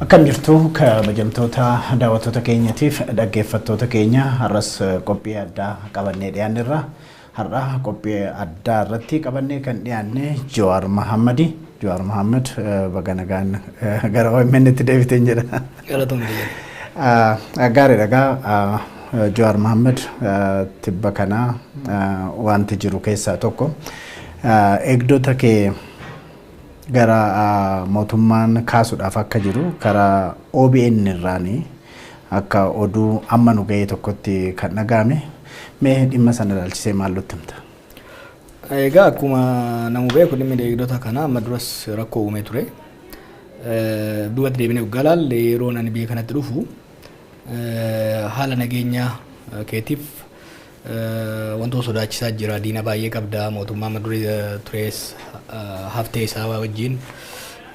Akkam jirtu kabajamtoota daawwattoota keenyaatiif dhaggeeffattoota keenya har'as qophii addaa qabannee dhiyaanneerra. Har'a qophii addaa irratti qabannee kan dhiyaanne Jawaar Mohammadi. Jawaar Mohammad baga nagaan gara OMN itti deebiteen jedha. Gaariidha. Jawaar Mohammad tibba kana wanti jiru keessaa tokko eegdota kee gara mootummaan kaasuudhaaf akka jiru karaa OBN irraanii akka oduu amma nu ga'ee tokkotti kan dhagahame mee dhimma sana ilaalchisee maal nutti himta? Egaa akkuma namu beeku dhimmi eegdota kana amma duras rakkoo uumee ture. Duubatti deebinee galaan yeroo ani biyya kanatti dhufu haala nageenya keetiif wantoota sodaachisaa jira. Diina baay'ee qabda. Mootummaa amma durii turees haftee isaa wajjin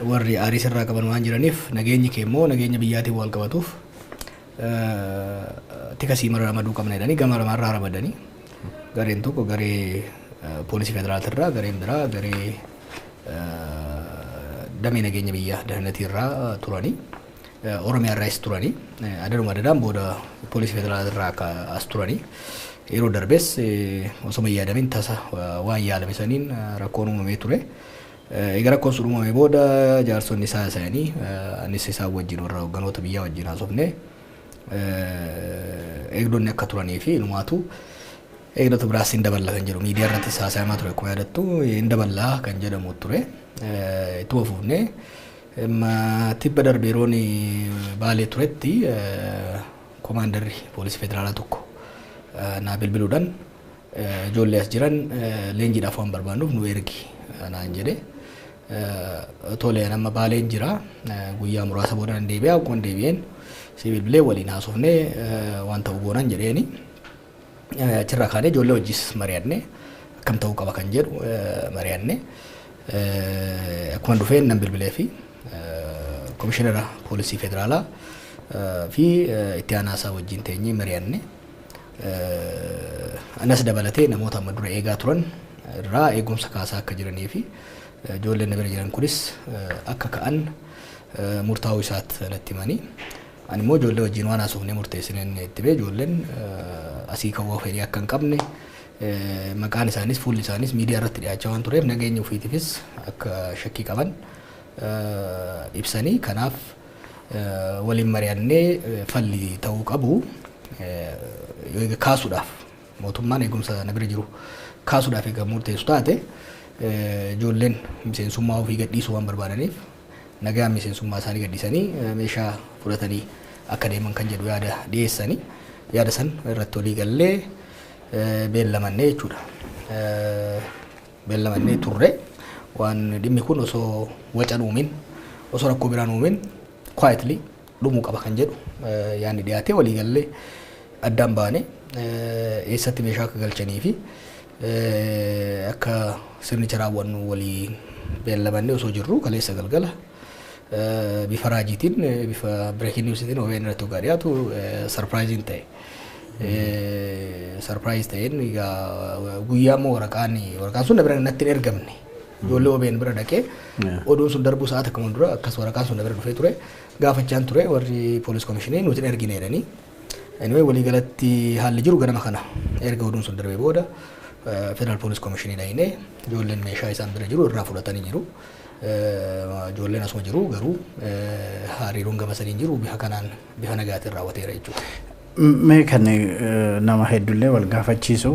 warri aarii sirraa qaban waan jiraniif nageenyi kee immoo nageenya biyyaatiin wal qabatuuf tika siimara ramaduu qabna jedhanii gama lamaarraa ramadanii gareen tokko garee poolisii federaalaatirraa gareen biraa garee damee nageenya biyyaa dahanatiirraa turanii Oromiyaarraas turanii adaduma adadaan booda poolisii federaalaatirraa as turanii yeroo darbees osoma yaadamin tasa waan yaalame saniin rakkoon uumamee ture. Egaa rakkoon sun uumamee booda jaarsonni isaa isaanii anis isaa wajjin warra hogganoota biyyaa wajjin haasofne eegdonni akka turanii fi inumaatu eegdota biraas hin daballa kan jedhu miidiyaa irratti haasayamaa ture akkuma yaadattu hin daballaa kan jedhamu ture. Ittuma fufnee tibba darbe yeroon Baalee turetti komaandarri poolisii federaalaa tokko na bilbiluudhaan ijoollee as jiran leenjiidhaaf waan barbaannuuf nu ergi naan jedhe. Tolee nama Baaleen jira guyyaa muraasa booda nan deebi'a akkuma deebi'een si bilbilee waliin haasofnee waan ta'u goonan jedheeni achirraa kaanee ijoollee wajjis mari'anne akkam ta'uu qaba kan jedhu mari'anne akkuma dhufeen nan bilbilee fi komishinara poolisii federaalaa fi itti aanaasaa wajjin teenyee mari'anne. Anas dabalatee namoota amma dura eegaa turan irraa eegumsa kaasaa akka jiranii fi ijoolleen bira jiran kunis akka ka'an murtaa'uu isaatti natti himanii ani immoo ijoollee wajjin waan haasofnee murteessineen itti bee ijoolleen asii ka'uu fedhii akka hin qabne maqaan isaanis fuulli isaanis miidiyaa irratti dhiyaachaa waan tureef nageenya ofiitiifis akka shakkii qaban ibsanii kanaaf waliin mari'annee falli ta'uu qabu. Kaasuudhaaf mootummaan eegumsa nabira jiru kaasuudhaaf egaa murteessu taate ijoolleen miseensummaa ofii gadhiisuu waan barbaadaniif nagaan miseensummaa isaanii gadhiisanii meeshaa fudhatanii akka deeman kan jedhu yaada dhiyeessanii yaada san irratti walii gallee beellamannee jechuudha. Beellamannee turre waan dhimmi kun osoo wacan uumin osoo rakkoo biraan uumin quietly dhumuu qaba kan jedhu yaadni dhiyaatee walii gallee addaan baane eessatti meeshaa akka galchanii fi akka sirnicha raawwannu walii beellamannee osoo jirru kaleessa galgala bifa raajiitiin bifa breaking newsitiin OBN irratti ogaa dhiyaatu sarpiraayiziin ta'e. Sarpiraayiz ta'een guyyaa immoo waraqaan sun na bira natti hin ergamne. Ijoollee OBN bira dhaqee oduun sun darbuu sa'aata akkuma dura akkas waraqaan sun na bira dhufee ture gaafachaan ture warri poolis komishinii nuti hin ergine jedhanii. Anyway walii galatti haalli jiru ganama kana erga oduun sun darbee booda federaal poolis komishinii dhaqnee ijoolleen meeshaa isaan bira jiru irraa fudhatanii jiru. Ijoolleen asuma jiru garuu hariiroon gama sadiin jiru bifa kanaan bifa nagaatiin raawwateera jechuudha. Mee kan nama hedduullee wal gaafachiisu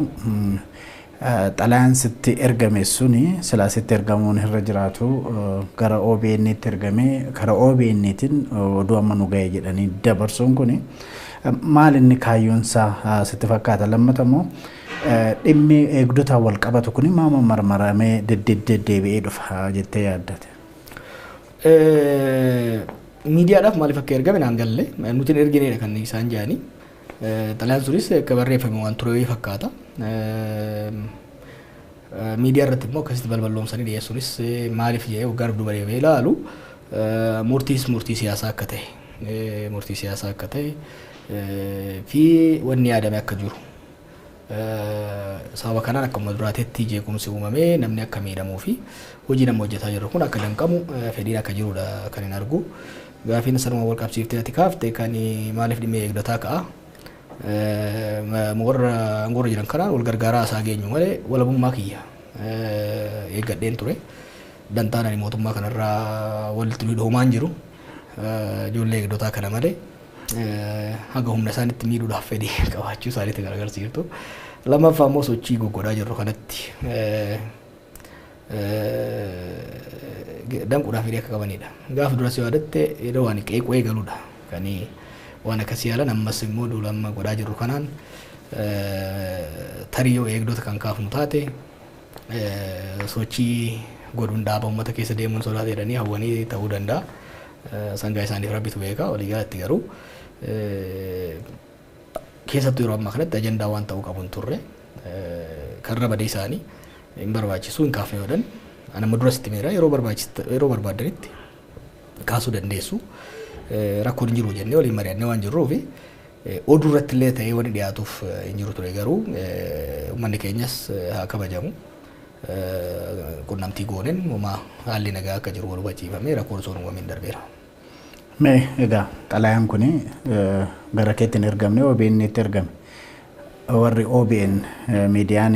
xalayaan sitti ergame suni silaa sitti ergamuun irra jiraatu gara OBN itti ergamee karaa OBNtiin oduu amma nu ga'e jedhanii dabarsuun kuni maal inni kaayyoonsaa sitti fakkaata? Lammatamoo dhimmi eegdota wal qabatu kuni maama marmaramee deddeebi'ee dhufa jettee yaaddate? Miidiyaadhaaf maaliif akka ergame naan galle nuti ergineedha kan isaan jedhanii xalayaan sunis akka barreeffame waan ture fakkaata. Miidiyaa irratti immoo akkasitti balballoomsanii dhiyeessuunis maaliif jedhee waggaa dudduuba deemee ilaalu murtii siyaasaa akka ta'e fi wanni yaadame akka jiru sababa kanaan akkuma duraatetti jeequmsi uumamee namni akka miidhamuu fi hojii nama hojjetaa jiru kun akka danqamu fedhiin akka jirudha kan hin argu. Gaafiin sanuma wal qabsiiftee ati kaafte kan maaliif dhimma eegdotaa ka'a. Warra angorra jiran kanaan wal gargaaraa isaa geenyu malee walabummaa kiyya eeggadheen ture. Dantaan ani mootummaa kanarraa walitti hidhoomaan jiru ijoollee eegdotaa kana malee haga humna isaanitti miidhuudhaaf fedhii qabaachuu isaaniitti gargaarsiiftu. Lammaffaa immoo sochii goggodhaa jirru kanatti danquudhaaf hidhee akka qabanidha. Gaafa duras yaadatte yeroo waan qeequu eegaludha. Kan waan akkasii yaalan ammas immoo duulamma godhaa jirru kanaan tariyyoo eegdota kan kaafnu taate sochii godhuun dhaaba uummata keessa deemuun sodaate jedhanii hawwanii ta'uu danda'a. Sangaa isaaniif rabbitu beeka. Walii galatti garuu keessattuu yeroo ammaa kanatti ajandaa waan ta'uu qabu hin turre karra badii isaanii hin barbaachisu hin kaafne yoodan anamma duras itti meera yeroo barbaadanitti kaasuu dandeessu. Rakkoon hin jiru jennee waliin mari'annee waan jirruuf oduu irratti illee ta'ee wani dhiyaatuuf hin jiru ture garuu uummanni keenyas haa kabajamu. Qunnamtii gooneen uumaa haalli nagaa akka jiru wal hubachiifamee rakkoon osoo uumamin darbeera. Mee egaa xalayaan kun gara keetti hin ergamne OBN itti ergame. Warri OBN miidiyaan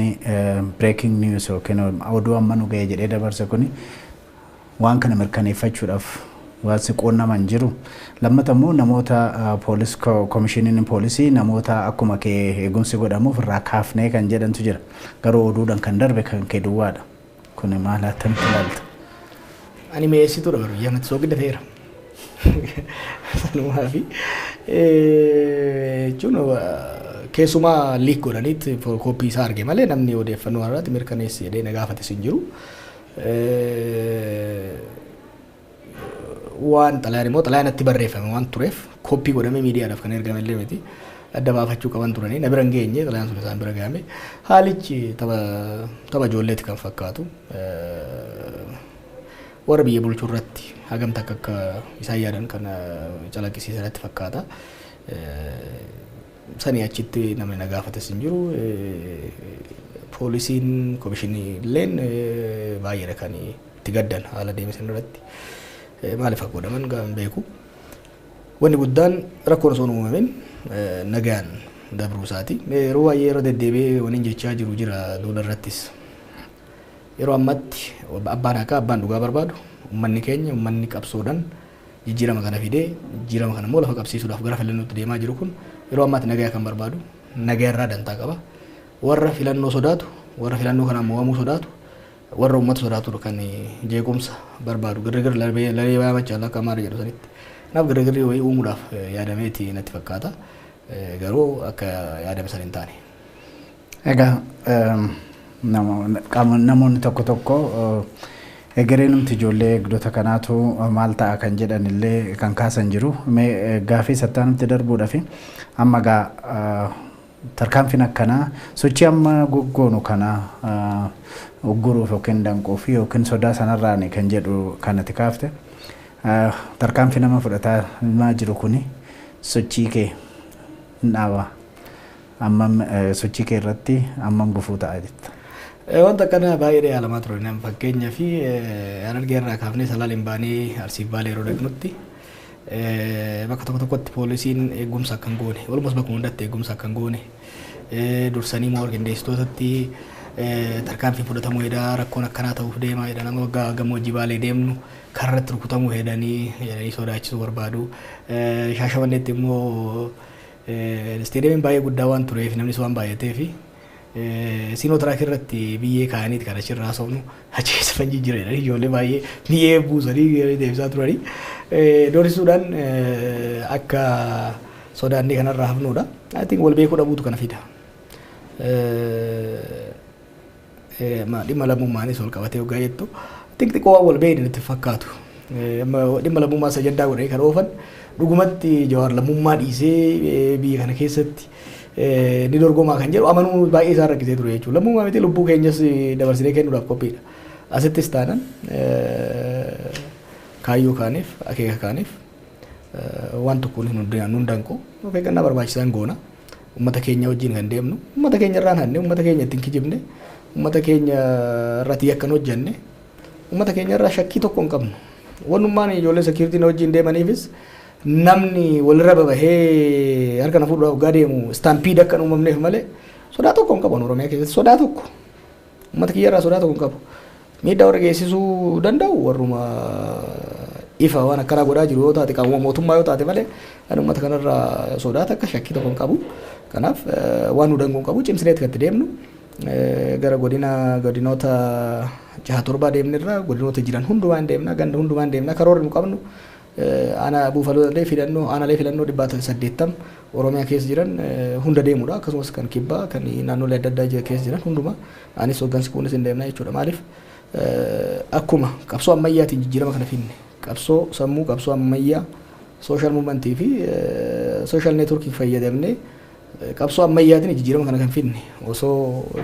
breaking news yookiin oduu amma nu ga'e jedhee dabarse kun waan kana mirkaneeffachuudhaaf waan siqoonnaman jiru. Lammata immoo namoota komishiniin poolisii namoota akkuma kee eegumsi godhamuuf irraa kaafnee kan jedhantu jira. Garuu oduudhaan kan darbe kan kee duwwaadha. Kun maal attamitti ilaalta? Ani mi'eessituudha garuu yaamatti soo gidda ta'eera. Sanumaa fi jechuun keessumaa liik godhaniitti kooppii isaa arge malee namni odeeffannoo irratti mirkaneessi jedhee na gaafates hin jiru. Waan xalayaan immoo xalayaan itti barreeffame waan tureef kooppii godhamee miidiyaadhaaf kan ergame illee miti adda baafachuu qaban turanii na bira hin geenye xalayaan sun isaan bira ga'ame haalichi tapha ijoolleeti kan fakkaatu warra biyya bulchuu irratti hagamta akka isaan yaadan kan calaqqisiisanitti fakkaata. Sanii achitti namni na gaafates hin jiru. Poolisiin komishinii illeen baay'eedha kan itti gaddan haala deemsan irratti. Maaliif akka godhaman gaan beeku. Wanni guddaan rakkoon osoo uumamin nagaan dabruu isaati. Yeroo baay'ee yeroo deddeebi'ee waniin jechaa jiru jira duula irrattis. Yeroo ammatti abbaan haqaa abbaan dhugaa barbaadu uummanni keenya uummanni qabsoodhaan jijjiirama kana fidee jijjiirama kana immoo lafa qabsiisuudhaaf gara filannootti deemaa jiru kun yeroo ammaatti nagaa kan barbaadu nagaa irraa dantaa qaba. Warra filannoo sodaatu warra filannoo kana mo'amuu sodaatu warra uummata sodaatu kan jeequmsa barbaadu gargar lalee baay'achaa akka maara jedhu sanitti naaf gargarri wayii uumuudhaaf yaadameeti natti fakkaata garuu akka yaadame san hin taane. Egaa namoonni tokko egereen numti ijoollee eegdota kanaatu maal ta'a kan jedhan illee kan kaasan jiru. Mee gaafii sattaanitti darbuudhaaf amma gaa tarkaanfiin akkanaa sochii amma goggoonu kana ugguruuf yookiin danquuf yookiin sodaa sanarraan kan jedhu kanatti kaafte tarkaanfii nama fudhataa jiru kuni sochii kee hin dhaaba ammam sochii kee irratti ammam gufuu ta'a jetta. Wanta kana baay'ee yaalamaa ture nama fakkeenyaa fi Harargee irraa kaafnee Salaaleen baanee Arsiif Baalee yeroo dhaqnutti bakka tokkotti poolisiin eegumsa akkan goone walumas bakka hundatti eegumsa akkan goone dursanii moo qindeessitootatti tarkaanfii fudhatamuu hedaa rakkoon akkanaa ta'uuf deemaa jedha nama gammoojjii Baalee deemnu karratti rukutamuu hedanii sodaachisuu barbaadu. Shaashamanneetti immoo isteediyeemiin baay'ee guddaa waan tureef namnis waan baay'ateef Sinootraak irratti biyyee kaa'aniiti kan achirraa soofnu achi keessa fanjii jireedha. Ijoollee baay'ee biyyee buusanii deebisaa turanii doorisuudhaan akka sodaannee kanarraa hafnuudha. Ati wal beekuu dhabuutu kana fida. Dhimma lammummaanis wal qabatee hoggaa jettu xixiqqoo waan wal beekne itti fakkaatu. Dhimma lammummaa sajaddaa godhanii kan oofan dhugumatti Jawaar lammummaa dhiisee biyya kana keessatti ni dorgomaa kan jedhu amanuu baay'ee isaan rakkisee ture jechuudha. Lammummaa miti lubbuu keenyas dabarsinee kennuudhaaf qophiidha. Asittis taanan kaayyoo kaaniif akeeka kaaniif waan tokko nu danqu of eeggannaa barbaachisan goona. uummata keenya wajjin kan deemnu uummata keenya irraan hanne uummata keenya ittiin kijibne uummata keenya irratti yakkan hojjenne uummata keenya irraa shakkii tokko hin qabnu wanummaan ijoollee security wajjin deemaniifis namni walirra babahee harka na fuudhaa waggaa deemu stampede akka hin uumamneef malee sodaa tokko hin qaban Oromiyaa keessatti sodaa tokko uummata kiyya irraa sodaa tokko hin qabu miidhaa warra geessisuu danda'u warruma ifa waan akkana godhaa jiru yoo taate qaama mootummaa yoo taate malee ani uummata kanarraa sodaata akka shakkii tokko hin qabu kanaaf waan nu danguun qabu cimsineet kan itti deemnu gara godinoota 6-7 deemnirra godinoota jiran hundumaan deemna ganda hundumaan deemna karoora nu qabnu ana buufaloolee filannoo aanaalee filannoo 180 Oromiyaa keessa jiran hunda deemudha akkasumas kan kibbaa kan naannolee adda addaa keessa jiran hunduma anis hoggansi kunis hin deemna jechuudha maaliif akkuma qabsoo ammayyaatiin jijjiirama kana finne qabsoo sammuu qabsoo ammayyaa social movement fi social networking fayyadamne qabsoo ammayyaatiin jijjiirama kana kan finne osoo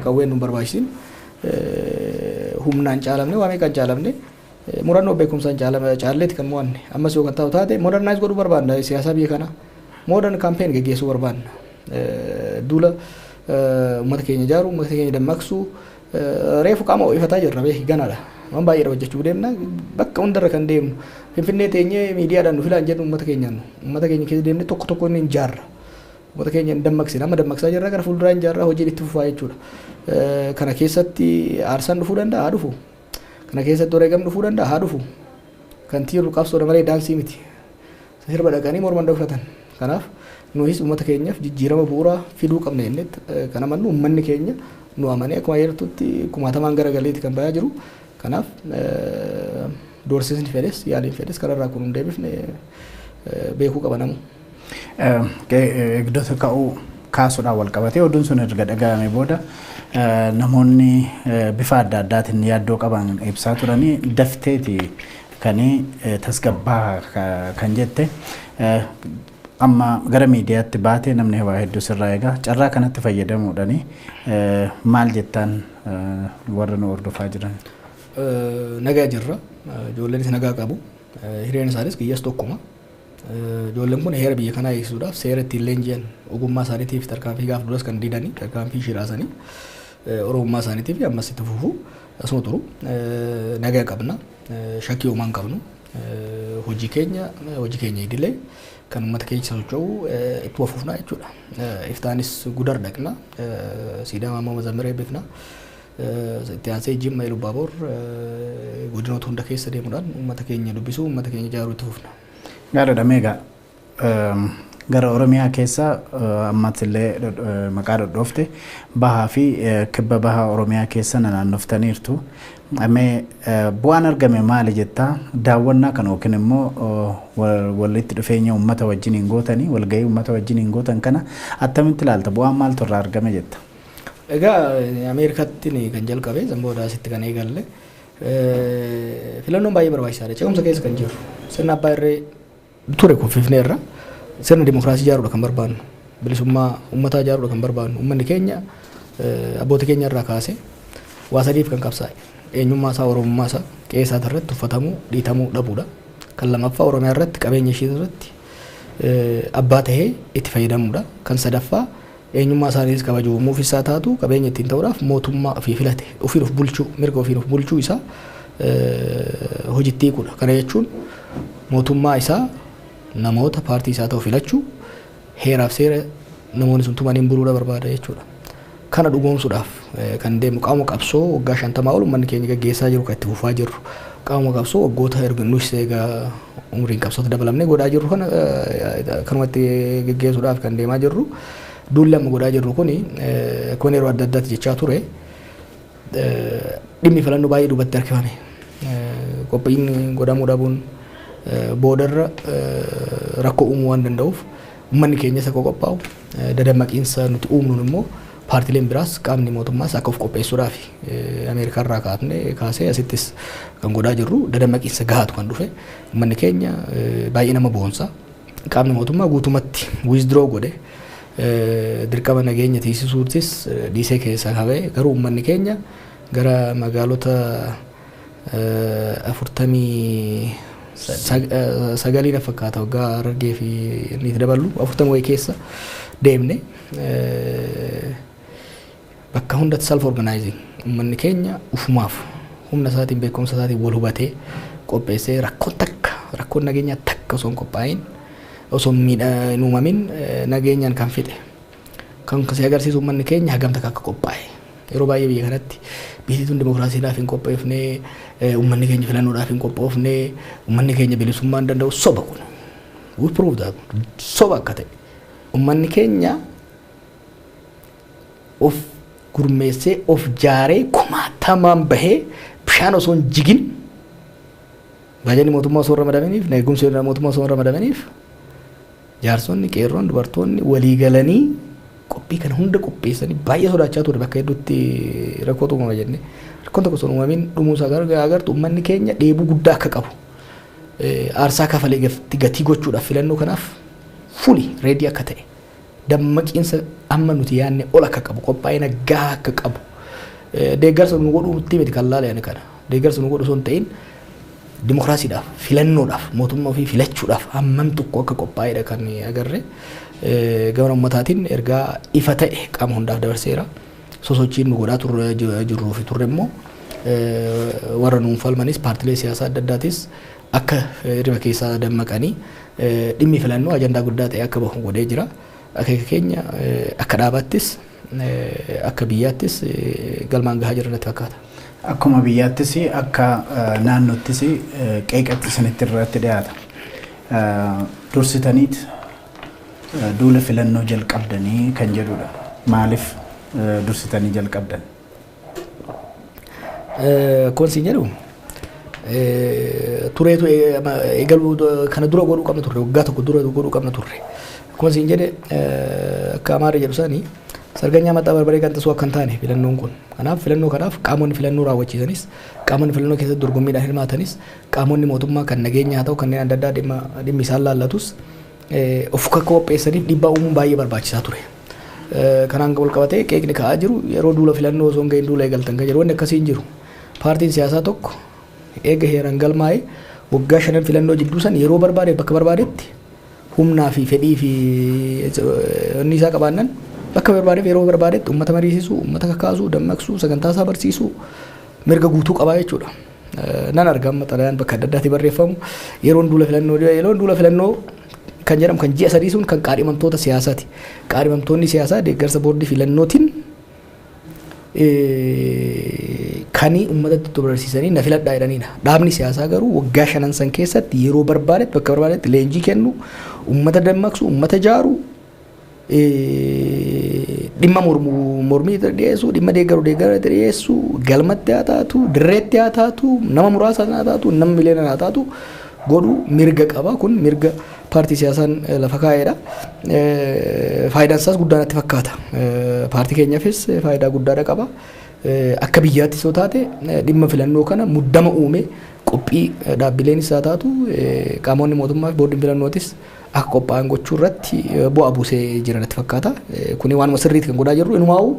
qawween nu barbaachisin humnaan caalamne waa meeqaan caalamne murannoo beekumsaan caalleeti kan mo'anne ammas yoo kan ta'u taate modernize godhuu barbaanna siyaasa biyya kana modern campaign geggeessuu barbaanna duula uummata keenya ijaaru uummata keenya dammaqsu reefu qaama ifataa jirra beeki ganaadha waan baay'ee hojjechuu deemna bakka hundarra kan deemnu finfinnee teenyee miidiyaadhaan nu filaan jedhu uummata keenya keessa deemne tokko tokko inni jaarra uummata keenya dammaqsina amma dammaqsaa jirra gara fuulduraan jaarra hojiin itti fufaa jechuudha kana keessatti aarsaan dhufuu danda'a dhufu kana keessatti wareegam dhufuu danda'a haa dhufu kan tiiru qabsoodha malee daansii miti sirba dhaqanii morman dhufatan kanaaf nuhis uummata keenyaaf jijjiirama bu'uuraa fiduu qabna jennetti kana mannu uummanni keenya nu amanee akkuma yertutti kumaatamaan gara galeetti kan bayaa jiru kanaaf doorsisni fedhes yaaliin fedhes kanarraa kun hin deebifne beekuu qabanamu. Eegdota ka'uu kaasuudhaan wal qabatee oduun sun erga dhaga'ame booda namoonni bifa adda addaatiin yaaddoo qaban ibsaa turanii dafteeti kan tasgabbaa kan jette amma gara miidiyaatti baatee namni waa hedduu sirraa eegaa carraa kanatti fayyadamuudhaan maal jettaan warra nu hordofaa jiran. Nagaa jirra ijoolleen nagaa qabu hireen isaanis kiyyas tokkuma ijoolleen kun heera biyya kanaa eegsisuudhaaf seera ittiin leenji'an ogummaa isaaniitiif tarkaanfii gaaf duras kan didanii tarkaanfii shiraasanii oromummaa isaaniitiif ammas itti fufu asuma turu nagaa qabna shakkii uumaan qabnu hojii keenya idilee kan uummata keenya socho'u itti wafuufna jechuudha iftaanis gudar dhaqna siidaa maammoo mazammiree eebbifna itti aansee jimma Ilubaaboor godinoota hunda keessa deemuudhaan uummata keenya dubbisuu uummata keenya ijaaruu itti fufna. Gaariidha meegaa gara Oromiyaa keessa ammatillee maqaa dhodhoofte bahaa fi kibba bahaa Oromiyaa keessa naannoftaniirtu amee bu'aan argame maali jettaa daawwannaa kan yookiin immoo walitti dhufeenya uummata wajjin hin gootanii walgahii uummata wajjin hin gootan kana attamitti ilaalta bu'aan maaltu irraa argame jetta. Egaa Ameerikaatti kan jalqabe zamboodaa asitti kan eegalle filannoon baay'ee barbaachisaadha ce'umsa keessa kan jiru sirna abbaa irree ture kuffifnee irra sirna dimokiraasii ijaaruudha kan barbaannu bilisummaa uummataa ijaaruudha kan barbaannu uummanni keenya abbootii keenya irraa kaasee waa sadiif kan qabsaa'e eenyummaa isaa oromummaa isaa qe'ee isaa irratti uffatamuu dhiitamuu dhabuudha kan lammaffaa Oromiyaa irratti qabeenya ishee irratti abbaa tahee itti fayyadamuudha kan sadaffaa eenyummaa isaaniis kabajuu muufisaa taatu qabeenya ittiin ta'uudhaaf mootummaa ofii filate ofiin of bulchuu mirga ofiin of bulchuu isaa hojiitti hiikuudha kana jechuun mootummaa isaa namoota paartii isaa ta'u filachuu heeraaf seera namoonni sun tumaniin buluudha barbaada jechuudha. Kana dhugoomsuudhaaf kan deemu qaama qabsoo waggaa 50 ol uummanni keenya gaggeessaa jiru kan itti fufaa jirru qaama qabsoo waggoota erga nuus egaa umriin qabsoota dabalamnee godhaa jirru kana kanumatti gaggeessuudhaaf kan deemaa jirru duulli amma godhaa jirru kuni akkuma yeroo adda addaatti jechaa ture dhimmi filannoo baay'ee duubatti harkifame qophiin godhamuu dhabuun boodarra rakkoo uumuu waan danda'uuf uummanni keenya isa qophaa'u dadammaqiinsa nuti uumnuun immoo paartileen biraas qaamni mootummaas akka of qopheessuudhaaf Ameerikaa irraa kaasee asittis kan godhaa jirru dadammaqiinsa gahaatu kan dhufe uummanni keenya baay'ee nama boonsa qaamni mootummaa guutumatti withdraw godhe dirqama nageenya tiisisuutis dhiisee keessa qabee garuu uummanni keenya gara magaalota 40 sagalii na fakkaata waggaa Harargee fi inni dabalu 40 wayii keessa deemne bakka hundatti self organizing uummanni keenya ufumaaf humna isaatiin beekumsa isaatiin wal hubatee qopheessee rakkoon nageenyaa takka osoo hin qophaa'in osoo hin uumamin nageenyaan kan fixe kan si agarsiisu uummanni keenya hagamta akka qophaa'e yeroo baay'ee biyya kanatti biyyattiin dimokiraasiidhaaf hin qopheefne uummanni keenya filannoodhaaf hin qophoofne uummanni keenya bilisummaa hin danda'u soba kun we prove that soba akka ta'e uummanni keenya of gurmeessee of jaaree kumaatamaan bahee bishaan osoo hin jigin baajanii mootummaa osoo ramadamaniif eegumsi mootummaa osoo ramadamaniif jaarsonni qeerroon dubartoonni walii galanii qophii kana hunda qopheessanii baay'ee sodaachaa ture bakka hedduutti rakkootu uumama jenne rakkoon tokko osoo uumamin dhumuusaa agartu uummanni keenya dheebuu guddaa akka qabu aarsaa kafalee gatii gochuudhaaf filannoo kanaaf fuli reedii akka ta'e dammaqiinsa amma nuti yaanne ol akka qabu qophaa'ina gahaa akka qabu deeggarsa nu godhuutti miti kan laalayani kana deeggarsa nu godhu osoo hin ta'in dimokiraasiidhaaf filannoodhaaf mootummaa ofii filachuudhaaf hammam tokko akka qophaa'edha kan agarre gama ummataatiin ergaa ifa ta'e qaama hundaaf dabarseera sosochiin nu godhaa jirruu fi turre immoo warra nuun falmanis paartilee siyaasaa adda addaatis akka hirriba keessaa dammaqanii dhimmi filannoo ajandaa guddaa ta'e akka bahu godhee jira akeeka keenya akka dhaabattis akka biyyaattis galmaan gahaa jiran natti fakkaata. Akkuma biyyaattis akka naannoottis qeeqatti sanitti irratti dhiyaata. Dursitaniit duula filannoo jalqabdanii kan jedhudha. Maaliif dursitanii jalqabdan? Kun siin jedhu tureetu eegaluu kana dura godhuu qabna turre waggaa tokko dura godhuu qabna turre. Kun siin jedhe akka amaara jedhu sanii sarganyaa maxxaa barbaree kan tasuu akka hin taane filannoon kun. Kanaaf filannoo kanaaf qaamonni filannoo raawwachiisanis qaamonni filannoo keessatti dorgommiidhaan hirmaatanis qaamonni mootummaa kan nageenyaa haa ta'u kanneen adda addaa dhimmi isaan laallatus of qopheessaniif dhiibbaa uumuun baay'ee barbaachisaa ture. Kanaan wal qabatee qeeqni ka'aa jiru yeroo duula filannoo osoo hin gahin duula eegaltan kan jedhu wanni akkasii hin jiru. Paartiin siyaasaa tokko eega heeraan galmaa'ee waggaa 5 filannoo jidduu san yeroo barbaade bakka barbaadetti humnaa fi fedhii fi inni isaa qabaannan bakka barbaadeef yeroo barbaadetti uummata mariisisuu, uummata kakaasuu, dammaqsuu, sagantaa isaa barsiisuu mirga guutuu qabaa jechuudha. Nan argama xalayaan bakka adda addaatti barreeffamu yeroon duula filannoo kan jedhamu kan ji'a sadii sun kan qaadhimamtoota siyaasaati. Qaadhimamtoonni siyaasaa deeggarsa boordii filannootiin kanii uummatatti barsiisanii na filadhaa jedhanidha. Dhaabni siyaasaa garuu waggaa 5 san keessatti yeroo barbaadetti bakka barbaadetti leenjii kennu, uummata dammaqsu, uummata jaaru dhimma mormii dhiyeessu, dhimma deeggaru dhiyeessu, galmatti haa taatu, dirreetti haa taatu, nama muraasa haa taatu, nama miliyoona haa taatu godhu mirga qaba. Kun mirga paartii siyaasaan lafa kaa'edha. Faayidaan isaas guddaa natti fakkaata. Paartii keenyaafis faayidaa guddaadha qaba. Akka biyyaattis yoo taate dhimma filannoo kana muddama uume qophii dhaabbileenis haa taatu qaamonni mootummaa fi boordiin filannootis akka qophaa'an gochuu irratti bu'aa buusee jira natti fakkaata. Kuni waanuma sirriitti kan godhaa jirru inumaa'u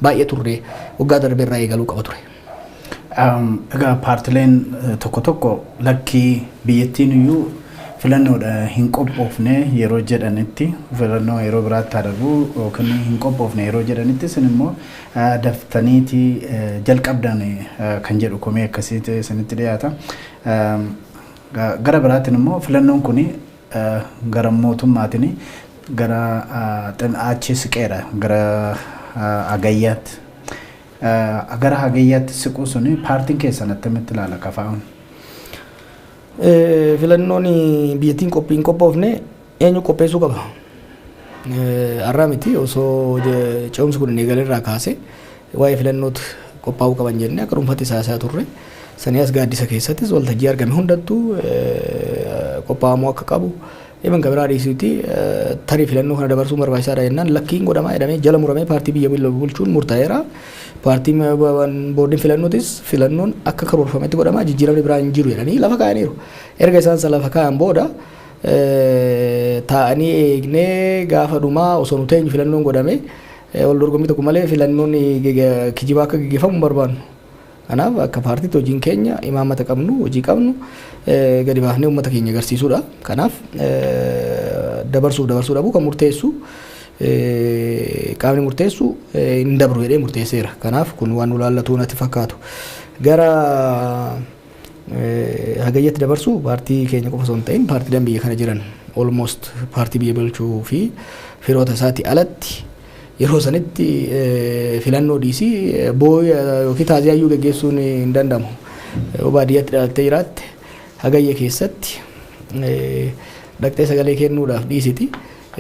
baay'ee turre waggaa darbe irraa eegaluu qaba ture. Egaa paartileen tokko tokko lakkii biyyattiin iyyuu filannoodha hin qophoofne yeroo jedhanitti filannoo yeroo biraatti darbu yookiin hin qophoofne yeroo jedhanitti sin immoo daftaniiti jalqabdan kan jedhu komee akkasiitti sanitti dhiyaata. Gara biraatiin immoo filannoon kun gara mootummaatiin gara achi siqeera gara agayyaatti. Agara hagayyaatti siquu suni paartiin keessan attamitti ilaala kafaa'uun? Filannoon biyyattiin qophii hin qophoofne eenyu qopheessuu qaba? Har'aa miti osoo ce'umsi kun eegalerraa kaase waa'ee filannootti qophaa'uu qaban jennee akka dhuunfaatti siyaasaa turre. Sanii as gaaddisa keessattis waltajjii argame hundattuu qophaa'amuu akka qabu. Eeban gabiraa dhiisuuti tarii filannoo kana dabarsuu barbaachisaadha jennaan lakkiin godhamaa jedhamee jala muramee paartii biyya bulchuun murtaa'eera. Paartiin boordiin filannootis filannoon akka karoorfametti godhamaa jijjiiramni biraa hin jiru jedhanii lafa kaa'aniiru. Erga isaan sana lafa kaa'an booda taa'anii eegnee gaafa dhumaa osoo nu teenyu filannoon godhame wal dorgommii tokko malee filannoon kijibaa akka gaggeeffamu barbaannu. Kanaaf akka paartiitti hojiin keenya imaamata qabnu hojii qabnu gadi baafnee uummata keenya agarsiisuudha. Kanaaf dabarsuuf dabarsuu dhabuu kan murteessu qaamni murteessu hin dabru jedhee murteesseera. Kanaaf kun waan nu laallatu natti fakkaatu. Gara hagayyatti dabarsuu paartii keenya qofa osoo hin ta'in paartiileen biyya kana jiran almost paartii biyya bulchuu fi firoota isaatti alatti yeroo sanitti filannoo dhiisii booya yookiin taaziyaayyuu gaggeessuun hin danda'amu. Baadiyyaatti dhalattee jiraatte hagayya keessatti dhaqxee sagalee kennuudhaaf dhiisiti.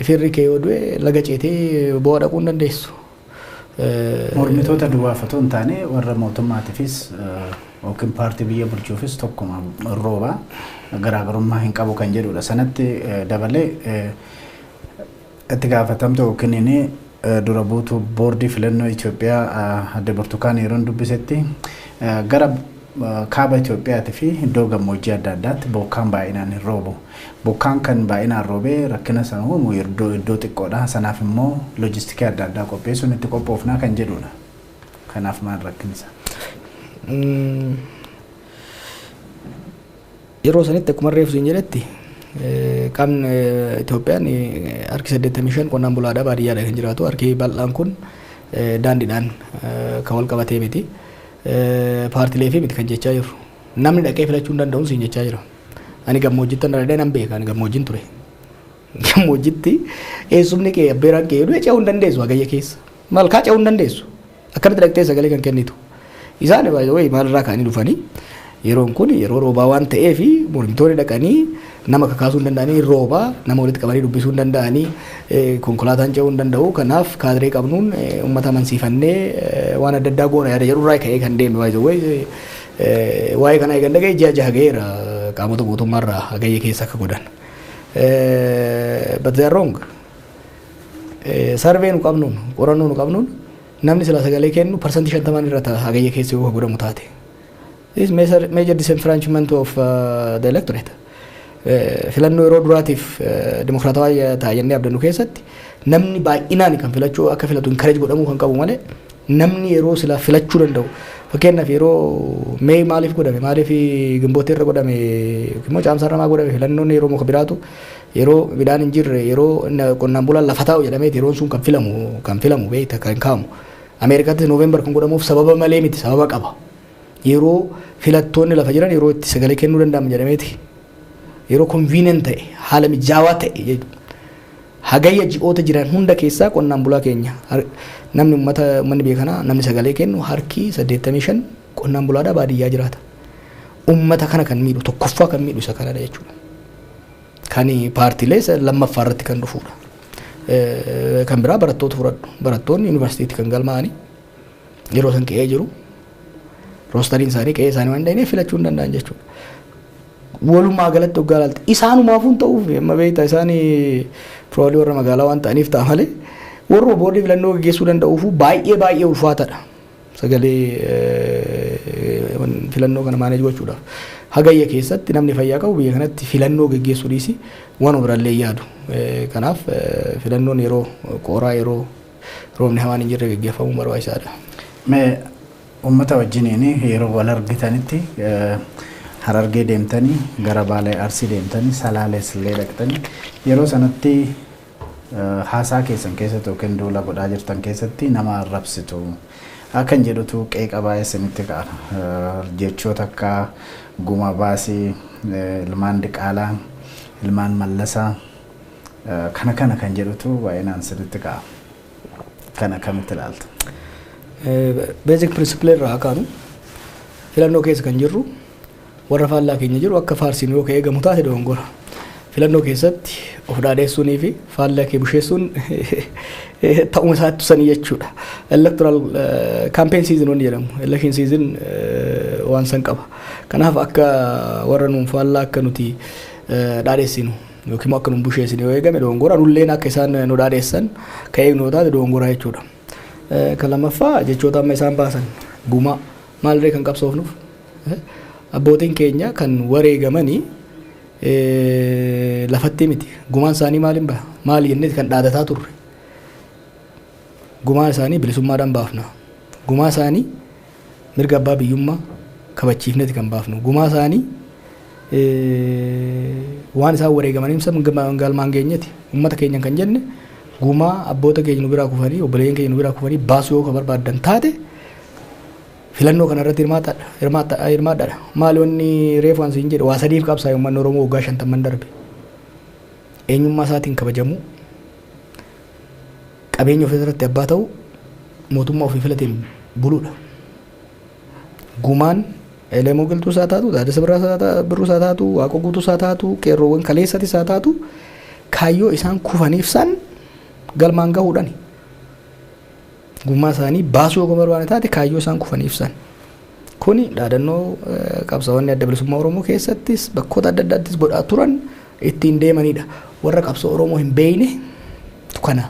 Firri kee yoo du'e laga ceetee boo'a dhaquu hin dandeessu. Mormitoota duwwaafatoo hin taane warra mootummaatiifis yookiin paartii biyya bulchuufis tokkuma rooba garaagarummaa hin qabu kan jedhudha. Sanatti dabalee itti gaafatamtu yookiin inni dura buutu boordii filannoo Itoophiyaa adde Burtukaan yeroo dubbisetti gara kaaba Itoophiyaati fi iddoo gammoojjii adda addaatti bokkaan baay'inaan hin roobu. Bokkaan kan baay'inaan roobee rakkina sana uumu iddoo xiqqoodha. Sanaaf immoo loojistikii adda addaa qopheessuun itti qophoofnaa kan jedhudha. Kanaaf maal rakkinsa? Yeroo sanitti akkuma reefu siin jedhetti qaamni Itoophiyaan harki 85 qonnaan bulaadhaa baadiyyaadha kan jiraatu. Harki bal'aan kun daandiidhaan kan wal qabatee miti. Paartiilee fi miti kan jechaa jiru. Namni dhaqee filachuu hin danda'u siin jechaa jira. Ani gammoojjitti dhaladhee nan beeka. Ani gammoojjiin ture. Gammoojjitti eessumni kee abbeeraan kee yoo ce'uu hin dandeessu hagayya keessa. Malkaa ce'uu hin dandeessu. Akkamitti dhaqxee sagalee kan kennitu. Isaan maalirraa ka'anii dhufanii yeroon kun yeroo roobaa waan ta'eef mormitoonni dhaqanii nama kakaasuu hin danda'anii roobaa nama walitti qabanii dubbisuu hin danda'anii konkolaataan ce'uu hin danda'u. Kanaaf kaadiree qabnuun uummata amansiifannee waan adda addaa goona yaada jedhurraa ka'ee kan deeme waa'ee kana eegan dhaga'e ji'a jaha ga'eera qaamota mootummaarraa hagayya keessa akka godhan. But they are wrong. Sarvee nu qabnuun qorannoo nu qabnuun namni sila sagalee kennu parsantii 50 irra ta'a hagayya keessa yoo godhamu taate. This major disenfranchisement of the electorate. Filannoo yeroo duraatiif dimokiraatawaa taa'anii abdannu keessatti namni baay'inaan kan filachuu akka filatu encourage godhamuu kan qabu malee namni yeroo sila filachuu danda'u. Fakkeenyaaf yeroo mee maaliif godhame maaliif gimbootii irra godhame immoo caamsaarra maa godhame filannoon yeroo muka biraatu yeroo midhaan hin jirre yeroo qonnaan bulaan lafa taa'u jedhameeti yeroon sun kan filamu beekta kan kaamu. Ameerikaatti Nooveembar kan godhamuuf sababa malee miti sababa qaba. Yeroo filattoonni lafa jiran yeroo itti sagalee kennuu danda'amu jedhameeti. Yeroo convenient ta'e haala mijaawaa ta'e hagayya ji'oota jiran hunda keessaa qonnaan bulaa keenya namni uummanni beekanaa namni sagalee kennu harki 85 qonnaan bulaadhaa baadiyyaa jiraata. Uummata kana kan miidhu tokkoffaa kan miidhu isa kanadha jechuudha. Kan paartiilee lammaffaa irratti kan dhufuudha. Kan biraa barattoota fudhadhu. Barattoonni yuunivarsiitiitti kan galmaa'anii yeroo san qe'ee jiru. Roostariin isaanii qe'ee isaanii waan danda'aniif filachuu hin danda'an jechuudha. Walumaa galatti waggaa laalta. Isaanumaafuu ta'uuf amma beektaa isaanii firoolee warra magaalaa waan ta'aniif ta'a malee warra boordii filannoo gaggeessuu danda'uuf baay'ee ulfaataadha. Sagalee filannoo kana maaneej gochuudhaaf. Hagayya keessatti namni fayyaa qabu biyya kanatti filannoo gaggeessuu dhiisi waan biraallee yaadu. Kanaaf filannoon yeroo qoraa yeroo roobni hamaan hin jirre gaggeeffamuu barbaachisaadha. Mee uummata wajjiniin yeroo wal argitanitti Harargee deemtanii gara Baalee Arsii deemtanii Salaalees illee dhaqxanii yeroo sanatti haasaa keessan keessatti yookiin duula godhaa jirtan keessatti nama arrabsitu akkan jedhutu qeeqa baay'ee isinitti ka'a jechoota akka Guma Baasii, Ilmaan Diqaalaa, Ilmaan Mallasaa kana kan jedhutu baay'inaan isinitti ka'a. Kana kamitti ilaalta? Basic principle irraa kaanu filannoo keessa kan jirru warra faallaa keenya jiru akka faarsiin yoo ka'ee gamu taate dogongora. Filannoo keessatti of dhaadheessuunii fi faallaa kee busheessuun ta'uma isaatti sanii jechuudha. Electoral campaign season wanni jedhamu. Election season waan san qaba. Kanaaf akka warra nuun faallaa akka nuti dhaadheessinu yookiin akka nuun busheessinu yoo eegame dogongora nulleen akka isaan nu dhaadheessan ka'ee nu taate dogongora jechuudha. Kan lammaffaa jechoota amma isaan baasan Guma maalirree kan qabsoofnuuf abbootiin keenya kan wareegamanii lafatti miti gumaan isaanii maaliin baha maali jennee kan dhaadataa turre gumaan isaanii bilisummaadhaan baafna gumaa isaanii mirga abbaa biyyummaa kabachiifneeti kan baafnu gumaa isaanii waan isaan wareegamanii ibsa galmaan geenyeeti uummata keenya kan jenne gumaa abboota keenya nu biraa kufanii obboleeyyan keenya nu biraa kufanii baasuu yoo ka barbaadan taate filannoo kana irratti hirmaadhaadha maali wanni reefu ansi hin jedhe waa sadiif qabsaa uummanni Oromoo waggaa 50 darbe eenyummaa isaatiin kabajamu qabeenya ofii irratti abbaa ta'u mootummaa ofii filateen buluudha gumaan Elemoo Qilxuu isaa taatu Taaddasa Birruu isaa taatu Waaqoo Guutuu isaa taatu qeerroowwan kaleessati isaa taatu kaayyoo isaan kufaniif san galmaan gahuudhaani gumaa isaanii baasuu yoo barbaane taate kaayyoo isaan kufaniif san kuni dhaadannoo qabsaa'onni adda bilisummaa Oromoo keessattis bakkoota adda addaattis godhaa turan ittiin deemanidha warra qabsoo Oromoo hin beeyne kana